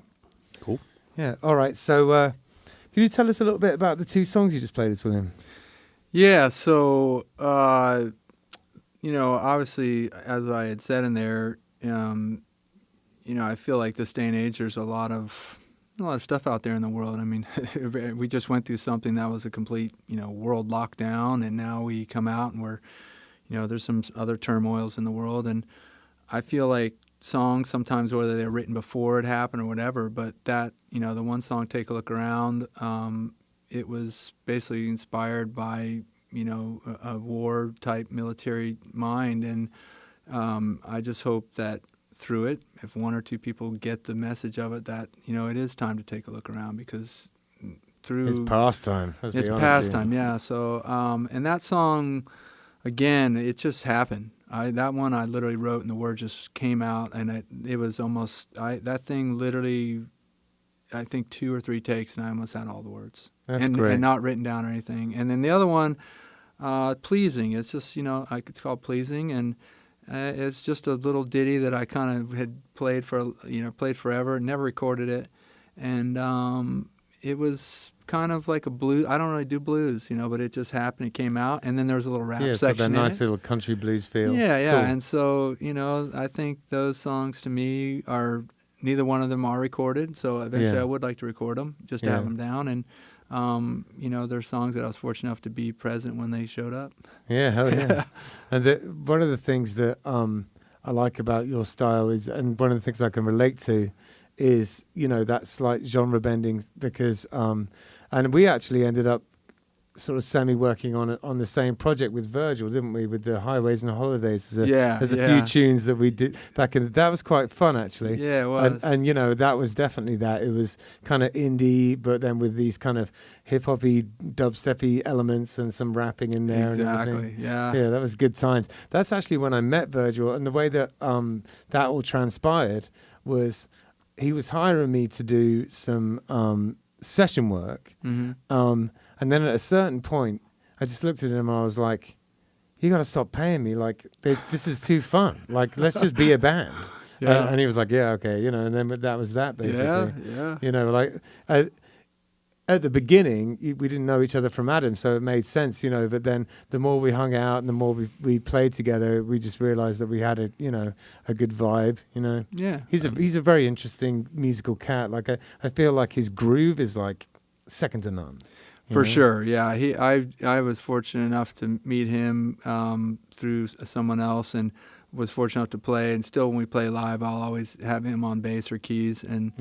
Cool. Yeah. All right. So, can you tell us a little bit about the 2 songs you just played us, William? Yeah. So, obviously, as I had said in there, I feel like this day and age, there's a lot of stuff out there in the world. I mean, we just went through something that was a complete, world lockdown, and now we come out and we're, there's some other turmoils in the world, and I feel like songs sometimes, whether they're written before it happened or whatever, but that, the one song, Take a Look Around, it was basically inspired by, a war type military mind. And I just hope that through it, if 1 or 2 people get the message of it, that, it is time to take a look around, because through... It's pastime. It's pastime, yeah. So, and that song, again, it just happened. That one I literally wrote, and the word just came out, and it was almost, that thing literally, I think 2 or 3 takes, and I almost had all the words. That's great. And not written down or anything. And then the other one, Pleasing, it's just, it's called Pleasing, and it's just a little ditty that I kind of had played forever, never recorded it, and it was kind of like a blues. I don't really do blues, but it just happened. It came out, and then there was a little rap section. Yeah, that nice little country blues feel. Yeah, it's cool. And so, I think those songs to me are, neither one of them are recorded, so eventually I would like to record them, just to have them down. And, there's songs that I was fortunate enough to be present when they showed up. Yeah, hell yeah. And one of the things that I like about your style is, and one of the things I can relate to, is, you know, that slight genre bending because, and we actually ended up sort of semi-working on the same project with Virgil, didn't we? With the Highways and the Holidays. There's a few tunes that we did back in. That was quite fun, actually. Yeah, it was. And you know, that was definitely that. It was kind of indie, but then with these kind of hip-hoppy, dubsteppy elements and some rapping in there. Exactly. And everything. Yeah. Yeah, that was good times. That's actually when I met Virgil, and the way that that all transpired was he was hiring me to do some session work. Mm-hmm. And then at a certain point, I just looked at him and I was like, you got to stop paying me. Like, this is too fun. Like, let's just be a band. Yeah. And he was like, yeah, okay. You know, and then that was that, basically. Yeah. You know, like, at the beginning, we didn't know each other from Adam, so it made sense, you know. But then the more we hung out and the more we played together, we just realized that we had a good vibe, you know. Yeah. He's a very interesting musical cat. Like, I feel like his groove is like second to none. For sure, yeah. I was fortunate enough to meet him through someone else, and was fortunate enough to play. And still, when we play live, I'll always have him on bass or keys. And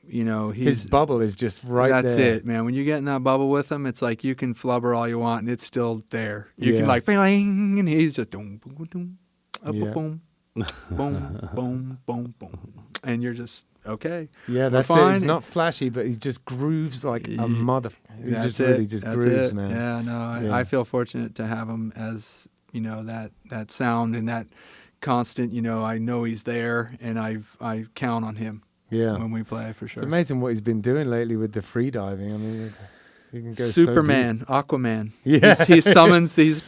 you know, his bubble is just right that's there. it, man. When you get in that bubble with him, it's like you can flubber all you want, and it's still there. You Yeah. can like, bing, and he's just boom, boom, boom, Yeah. boom, boom, boom, boom, boom, and you're just okay. Yeah, that's it. fine. He's not flashy, but he just grooves like a mother. He That's just really it. just That's grooves, it. man. Yeah, no, Yeah. I feel fortunate to have him as, you know, that sound and that constant, you know, I know he's there, and I count on him Yeah. when we play, for sure. It's amazing what he's been doing lately with the free diving. I mean, he can go Superman, Aquaman. Yeah. He summons these,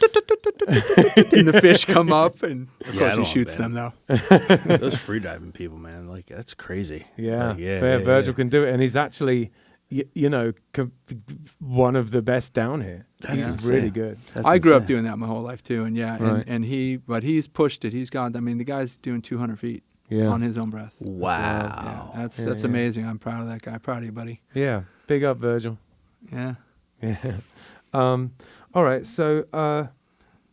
and the fish come up, and of Yeah, course I he don't shoots them, understand. though. Those freediving people, man, like that's crazy. Yeah, Like, Virgil can do it, and he's actually, you know, one of the best down here. That's He's insane. really good. That's I grew up insane. doing that my whole life too, and Right. but he's pushed it. He's gone. I mean, the guy's doing 200 feet Yeah, on his own breath. Wow. Yeah, that's Yeah, yeah. amazing. I'm proud of that guy. Proud of you, buddy. yeah. Big up, Virgil. Yeah. Yeah. All right. So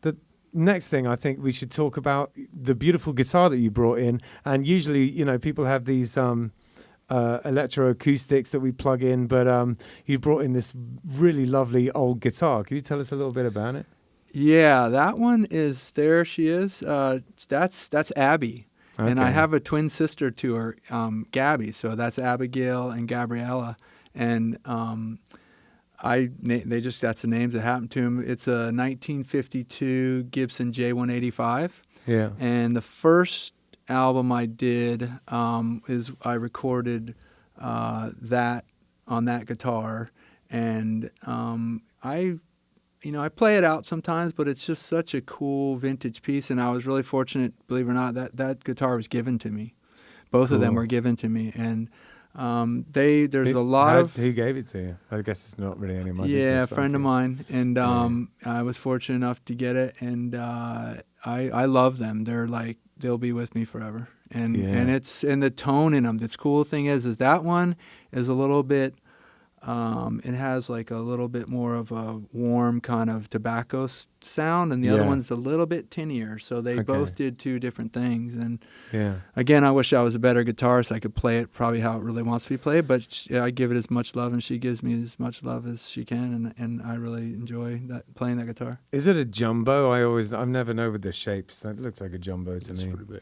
the next thing I think we should talk about the beautiful guitar that you brought in, and usually, you know, people have these electroacoustics that we plug in, but you brought in this really lovely old guitar. Can you tell us a little bit about it? Yeah, that one is there. She is. That's Abby, and I Okay. have a twin sister to her, Gabby. So that's Abigail and Gabriella, and that's the names that happened to him. It's a 1952 Gibson J185, Yeah. and the first album I did is I recorded that on that guitar, and I play it out sometimes, but it's just such a cool vintage piece, and I was really fortunate, believe it or not, that guitar was given to me. Both of them Cool. were given to me, and there's a lot of... Who gave it to you? I guess it's not really any of my business. Yeah, a but friend of okay. mine, and I was fortunate enough to get it, and I love them. They'll be with me forever, and the tone in them. The cool thing is that one is a little bit. It has like a little bit more of a warm kind of tobacco sound, and the other Yeah. one's a little bit tinnier. So they Okay. both did two different things. And Yeah. again, I wish I was a better guitarist. I could play it probably how it really wants to be played, but I give it as much love, and she gives me as much love as she can, and I really enjoy playing that guitar. Is it a jumbo? I've never known with the shapes. That looks like a jumbo to It's me. pretty big.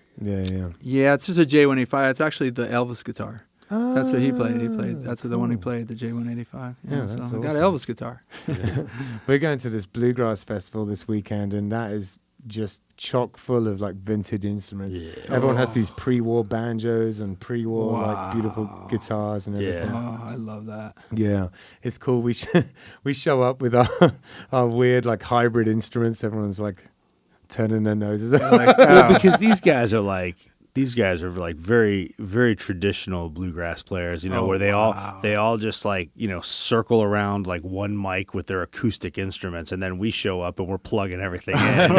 Yeah. Yeah, it's just a J185. It's actually the Elvis guitar. That's what he played. That's the one he cool. played, the J185. Yeah, so that's I got an awesome. Elvis guitar. We're going to this bluegrass festival this weekend, and that is just chock full of like vintage instruments. Yeah. Everyone has these pre-war banjos and pre-war Wow. like beautiful guitars and everything. Oh, I love that. Yeah, it's cool. We show up with our weird like hybrid instruments. Everyone's like turning their noses. Like, Well, oh. because these guys are very, very traditional bluegrass players, you know, Oh, where wow. they all just like, you know, circle around like one mic with their acoustic instruments, and then we show up and we're plugging everything in.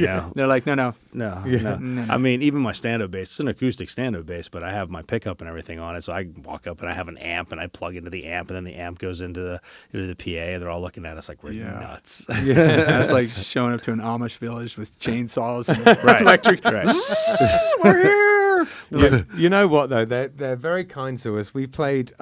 You know? They're like, no. No. No. I mean, even my stand-up bass, it's an acoustic stand-up bass, but I have my pickup and everything on it, so I walk up and I have an amp and I plug into the amp, and then the amp goes into the PA, and they're all looking at us like we're nuts. That's like showing up to an Amish village with chainsaws and Right. electric. Right. We're here. You know what though? They're very kind to us. We played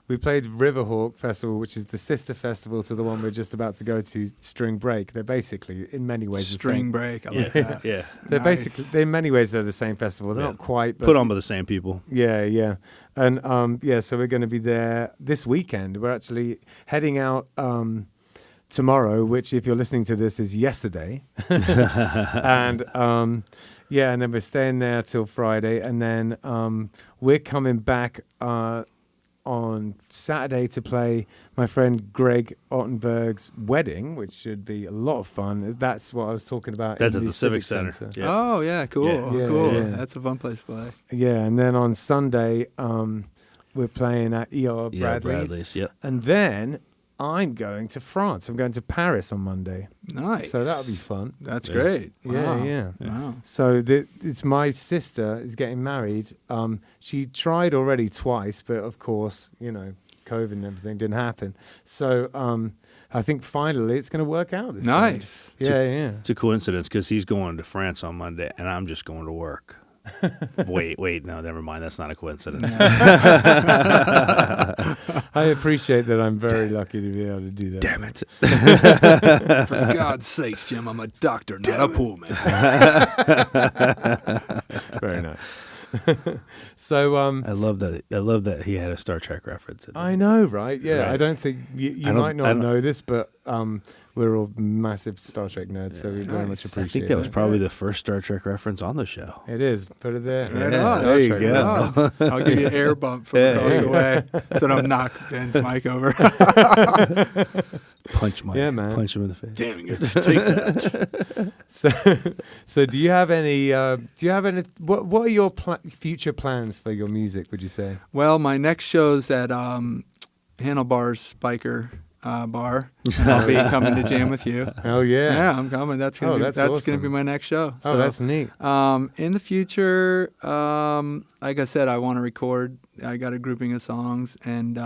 Riverhawk Festival, which is the sister festival to the one we're just about to go to, String Break. They're basically in many ways the same. String Break. I like that. Yeah. They're basically, in many ways, they're the same festival. They're not quite, but put on by the same people. Yeah. And so we're going to be there this weekend. We're actually heading out tomorrow, which if you're listening to this is yesterday. And and then we're staying there till Friday, and then we're coming back on Saturday to play my friend Greg Ottenberg's wedding, which should be a lot of fun. That's what I was talking about. That's at the Civic Center. Yeah. Oh, yeah, cool. Yeah, cool. yeah. That's a fun place to play. Yeah, and then on Sunday, we're playing at ER Bradley's. Yep. And then I'm going to France. I'm going to Paris on Monday. Nice. So that'll be fun. That's great. Wow. Yeah. Wow. So it's my sister is getting married. She tried already twice, but of course, COVID and everything didn't happen. So I think finally it's going to work out this time. Nice. Yeah. It's a coincidence because he's going to France on Monday and I'm just going to work. Wait, no, never mind. That's not a coincidence. I appreciate that. I'm very lucky to be able to do that. Damn it. For God's sakes, Jim, I'm a doctor, not a pool man. Very nice. So I love that he had a Star Trek reference. I know, right? Yeah, Right. I don't think you might not know this, but we're all massive Star Trek nerds, so we very much Nice. appreciate it. I think that was probably the first Star Trek reference on the show. It is. Put it there. Right Yeah, on. Star There you Trek go. reference. I'll give you an air bump from across the way so don't knock Ben's mic over. Punch him in the face. Damn it, take that. So do you have any? What are your future plans for your music? Would you say? Well, my next show's at Handlebars Biker Bar, and I'll be coming to jam with you. Oh yeah. Yeah, I'm coming. That's gonna that's gonna awesome. be my next show. Oh, that's neat. In the future, like I said, I want to record. I got a grouping of songs, and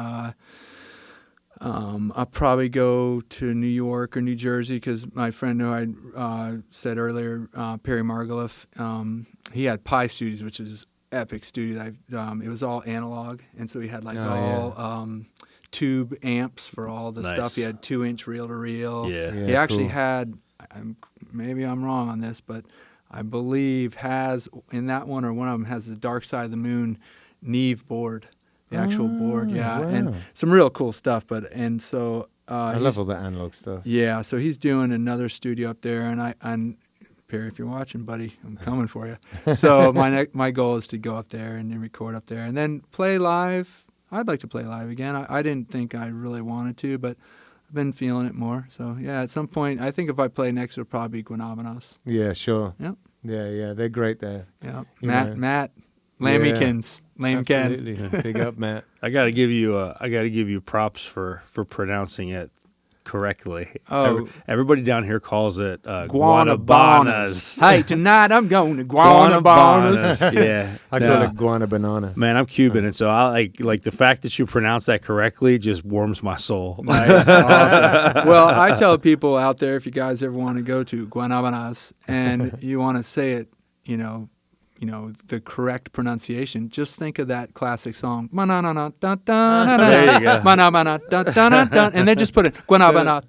I'll probably go to New York or New Jersey because my friend who I said earlier, Perry Margoliff, he had Pi Studios, which is epic studio. It was all analog, and so he had tube amps for all the stuff. He had 2-inch reel-to-reel. Yeah. He actually had, maybe I'm wrong on this, but I believe has, in that one or one of them, has the Dark Side of the Moon Neve board, the actual board. Yeah, wow. and some real cool stuff. And so I love all the analog stuff. Yeah, so he's doing another studio up there, and Perry, if you're watching, buddy, I'm coming for you. So my goal is to go up there and then record up there, and then play live. I'd like to play live again. I didn't think I really wanted to, but I've been feeling it more. So, yeah, at some point, I think if I play next, it'll probably be Guanabanas. Yeah, sure. Yep. Yeah, they're great there. Yep. You know. Matt, Lamekins, Lame Ken. Absolutely. Big up, Matt. I gotta give you props for pronouncing it correctly. Oh. Everybody down here calls it Guanabanas. Hey, tonight I'm going to Guanabanas. Yeah, I call it guana banana. Man, I'm Cuban, and so I like the fact that you pronounce that correctly just warms my soul. Nice. Awesome. Well, I tell people out there, if you guys ever want to go to Guanabanas and you want to say it, the correct pronunciation, just think of that classic song. There you go. And then just put it Guanabana.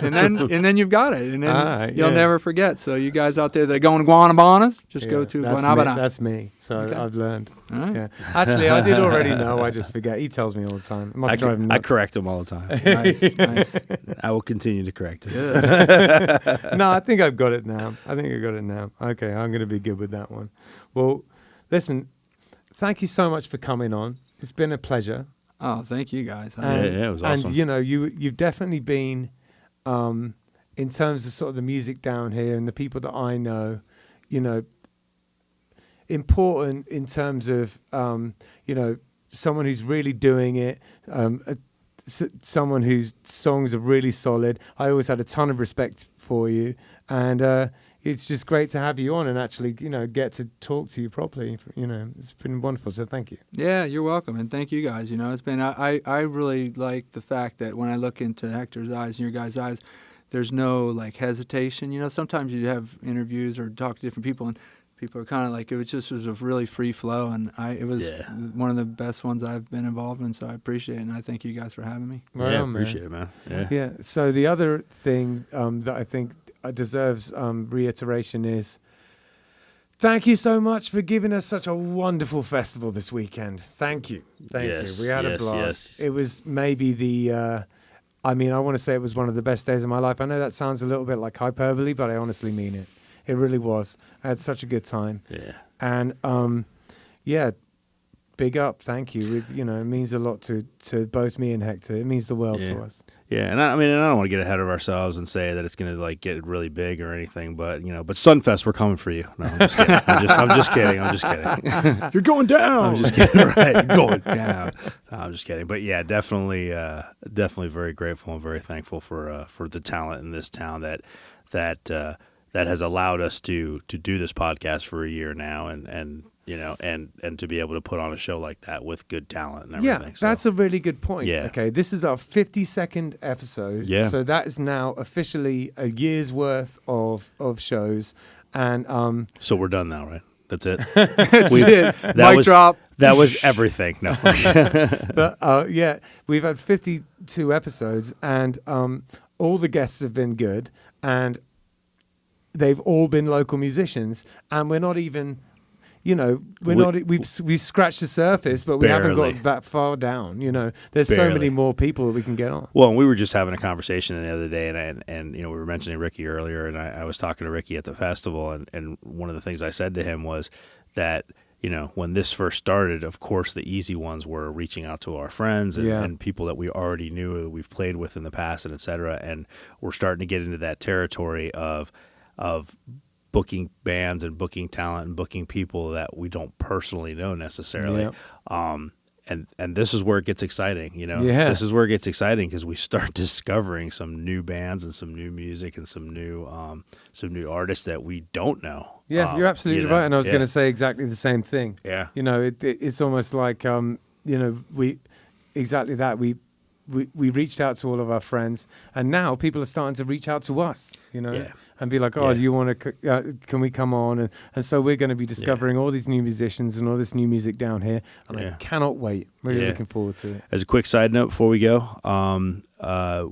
And then you've got it. And then you'll never forget. So you guys out there that are going to Guanabanas, just go to Guanabana. That's me. So I've learned. All right. Yeah. Actually, I did already know. I just forget. He tells me all the time. It must drive him I nuts. correct him all the time. Nice. I will continue to correct him. Good. No, I think I've got it now. Okay, I'm going to be good with that one. Well, listen, thank you so much for coming on. It's been a pleasure. Oh, thank you guys. It was awesome. And, you've definitely been, in terms of sort of the music down here and the people that I know, important in terms of, someone who's really doing it, someone whose songs are really solid. I always had a ton of respect for you, and it's just great to have you on and actually, get to talk to you properly. It's been wonderful. So thank you. Yeah, you're welcome, and thank you guys. It's been I really like the fact that when I look into Hector's eyes and your guys' eyes, there's no like hesitation. You know, sometimes you have interviews or talk to different people, and people are kind of like, it was a really free flow, and it was one of the best ones I've been involved in. So I appreciate it, and I thank you guys for having me. Right on, man. Appreciate it, man. Yeah. So the other thing that I think deserves reiteration is, thank you so much for giving us such a wonderful festival this weekend. Thank you. Thank you. We had a blast. It was maybe the, I want to say it was one of the best days of my life. I know that sounds a little bit like hyperbole, but I honestly mean it. It really was. I had such a good time. Yeah. And, big up. Thank you. It means a lot to both me and Hector. It means the world to us. Yeah, and I don't want to get ahead of ourselves and say that it's going to like get really big or anything, but but Sunfest, we're coming for you. No, I'm just kidding. I'm just kidding. You're going down. I'm just kidding. Right, you're going down. No, I'm just kidding. But yeah, definitely very grateful and very thankful for the talent in this town that has allowed us to do this podcast for a year now, and to be able to put on a show like that with good talent and everything. Yeah, that's a really good point. Yeah. Okay, this is our 52nd episode. Yeah. So that is now officially a year's worth of shows. And so we're done now, right? That's it? That's it. Mic drop. That was everything. No. But, we've had 52 episodes, and all the guests have been good, and they've all been local musicians, and we're not even... we've scratched the surface, but we haven't got that far down. There's so many more people that we can get on. Well, and we were just having a conversation the other day, and we were mentioning Ricky earlier, and I was talking to Ricky at the festival, and one of the things I said to him was that, when this first started, of course, the easy ones were reaching out to our friends and people that we already knew, that we've played with in the past, and et cetera, and we're starting to get into that territory of booking bands and booking talent and booking people that we don't personally know necessarily. Yep. And this is where it gets exciting, This is where it gets exciting because we start discovering some new bands and some new music and some new artists that we don't know. Yeah, you're absolutely right. And I was going to say exactly the same thing. Yeah. It's almost like, we exactly that. We reached out to all of our friends, and now people are starting to reach out to us, and be like, do you want to, can we come on? And so we're going to be discovering all these new musicians and all this new music down here, and I cannot wait. Really looking forward to it. As a quick side note before we go, I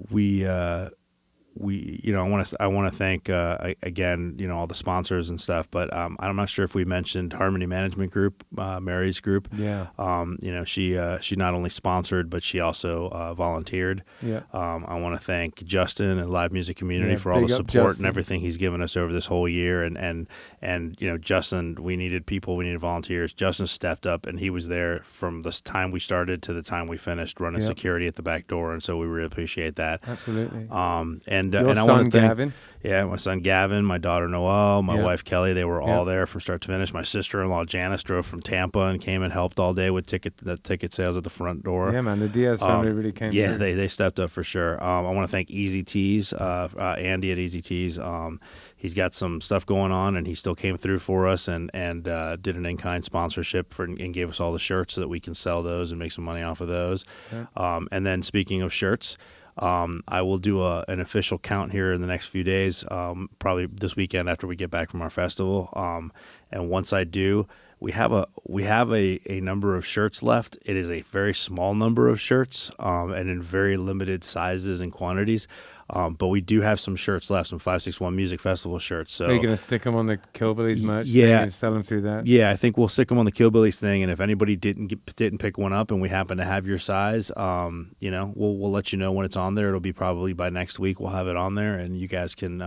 want to thank again, all the sponsors and stuff. But I'm not sure if we mentioned Harmony Management Group, Mary's group. Yeah. She not only sponsored, but she also volunteered. Yeah. I want to thank Justin and Live Music Community for all the support and everything he's given us over this whole year. And Justin, we needed people, we needed volunteers. Justin stepped up, and he was there from the time we started to the time we finished, running security at the back door. And so we really appreciate that. Absolutely. And I want to thank Gavin. Yeah, my son Gavin, my daughter Noelle, my wife Kelly, they were all there from start to finish. My sister-in-law Janice drove from Tampa and came and helped all day with ticket sales at the front door. Yeah, man, the Diaz family really came through. Yeah, they stepped up for sure. I want to thank Easy Teas, Andy at Easy Teas. He's got some stuff going on, and he still came through for us and did an in-kind sponsorship and gave us all the shirts so that we can sell those and make some money off of those. Yeah. And then speaking of shirts, I will do an official count here in the next few days, probably this weekend after we get back from our festival. And once I do, we have a number of shirts left. It is a very small number of shirts, and in very limited sizes and quantities. But we do have some shirts left, some 561 Music Festival shirts. So are you going to stick them on the Killbillies merch thing and sell them through that? Yeah, I think we'll stick them on the Killbillies thing. And if anybody didn't pick one up and we happen to have your size, we'll let you know when it's on there. It'll be probably by next week. We'll have it on there, and you guys can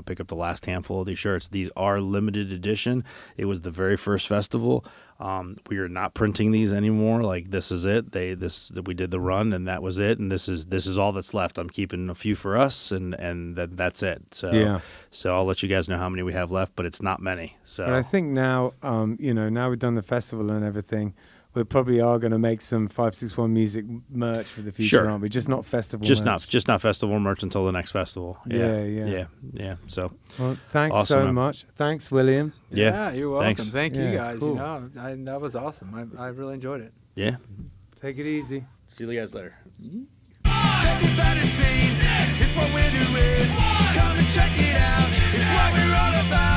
pick up the last handful of these shirts. These are limited edition. It was the very first festival. We are not printing these anymore. Like, this is it. We did the run, and that was it. And this is all that's left. I'm keeping a few for us, and that's it. So I'll let you guys know how many we have left, but it's not many. So, but I think now, now we've done the festival and everything, we probably are going to make some 561 Music merch for the future, aren't we? Just not festival merch. Just not festival merch until the next festival. Yeah. So, well, thanks so much. Thanks, William. Yeah, you're welcome. Thanks. Thank you guys. Cool. That was awesome. I really enjoyed it. Yeah. Take it easy. See you guys later. Take it by the scene. It's what we're doing. Come and check it out. It's what we're all about.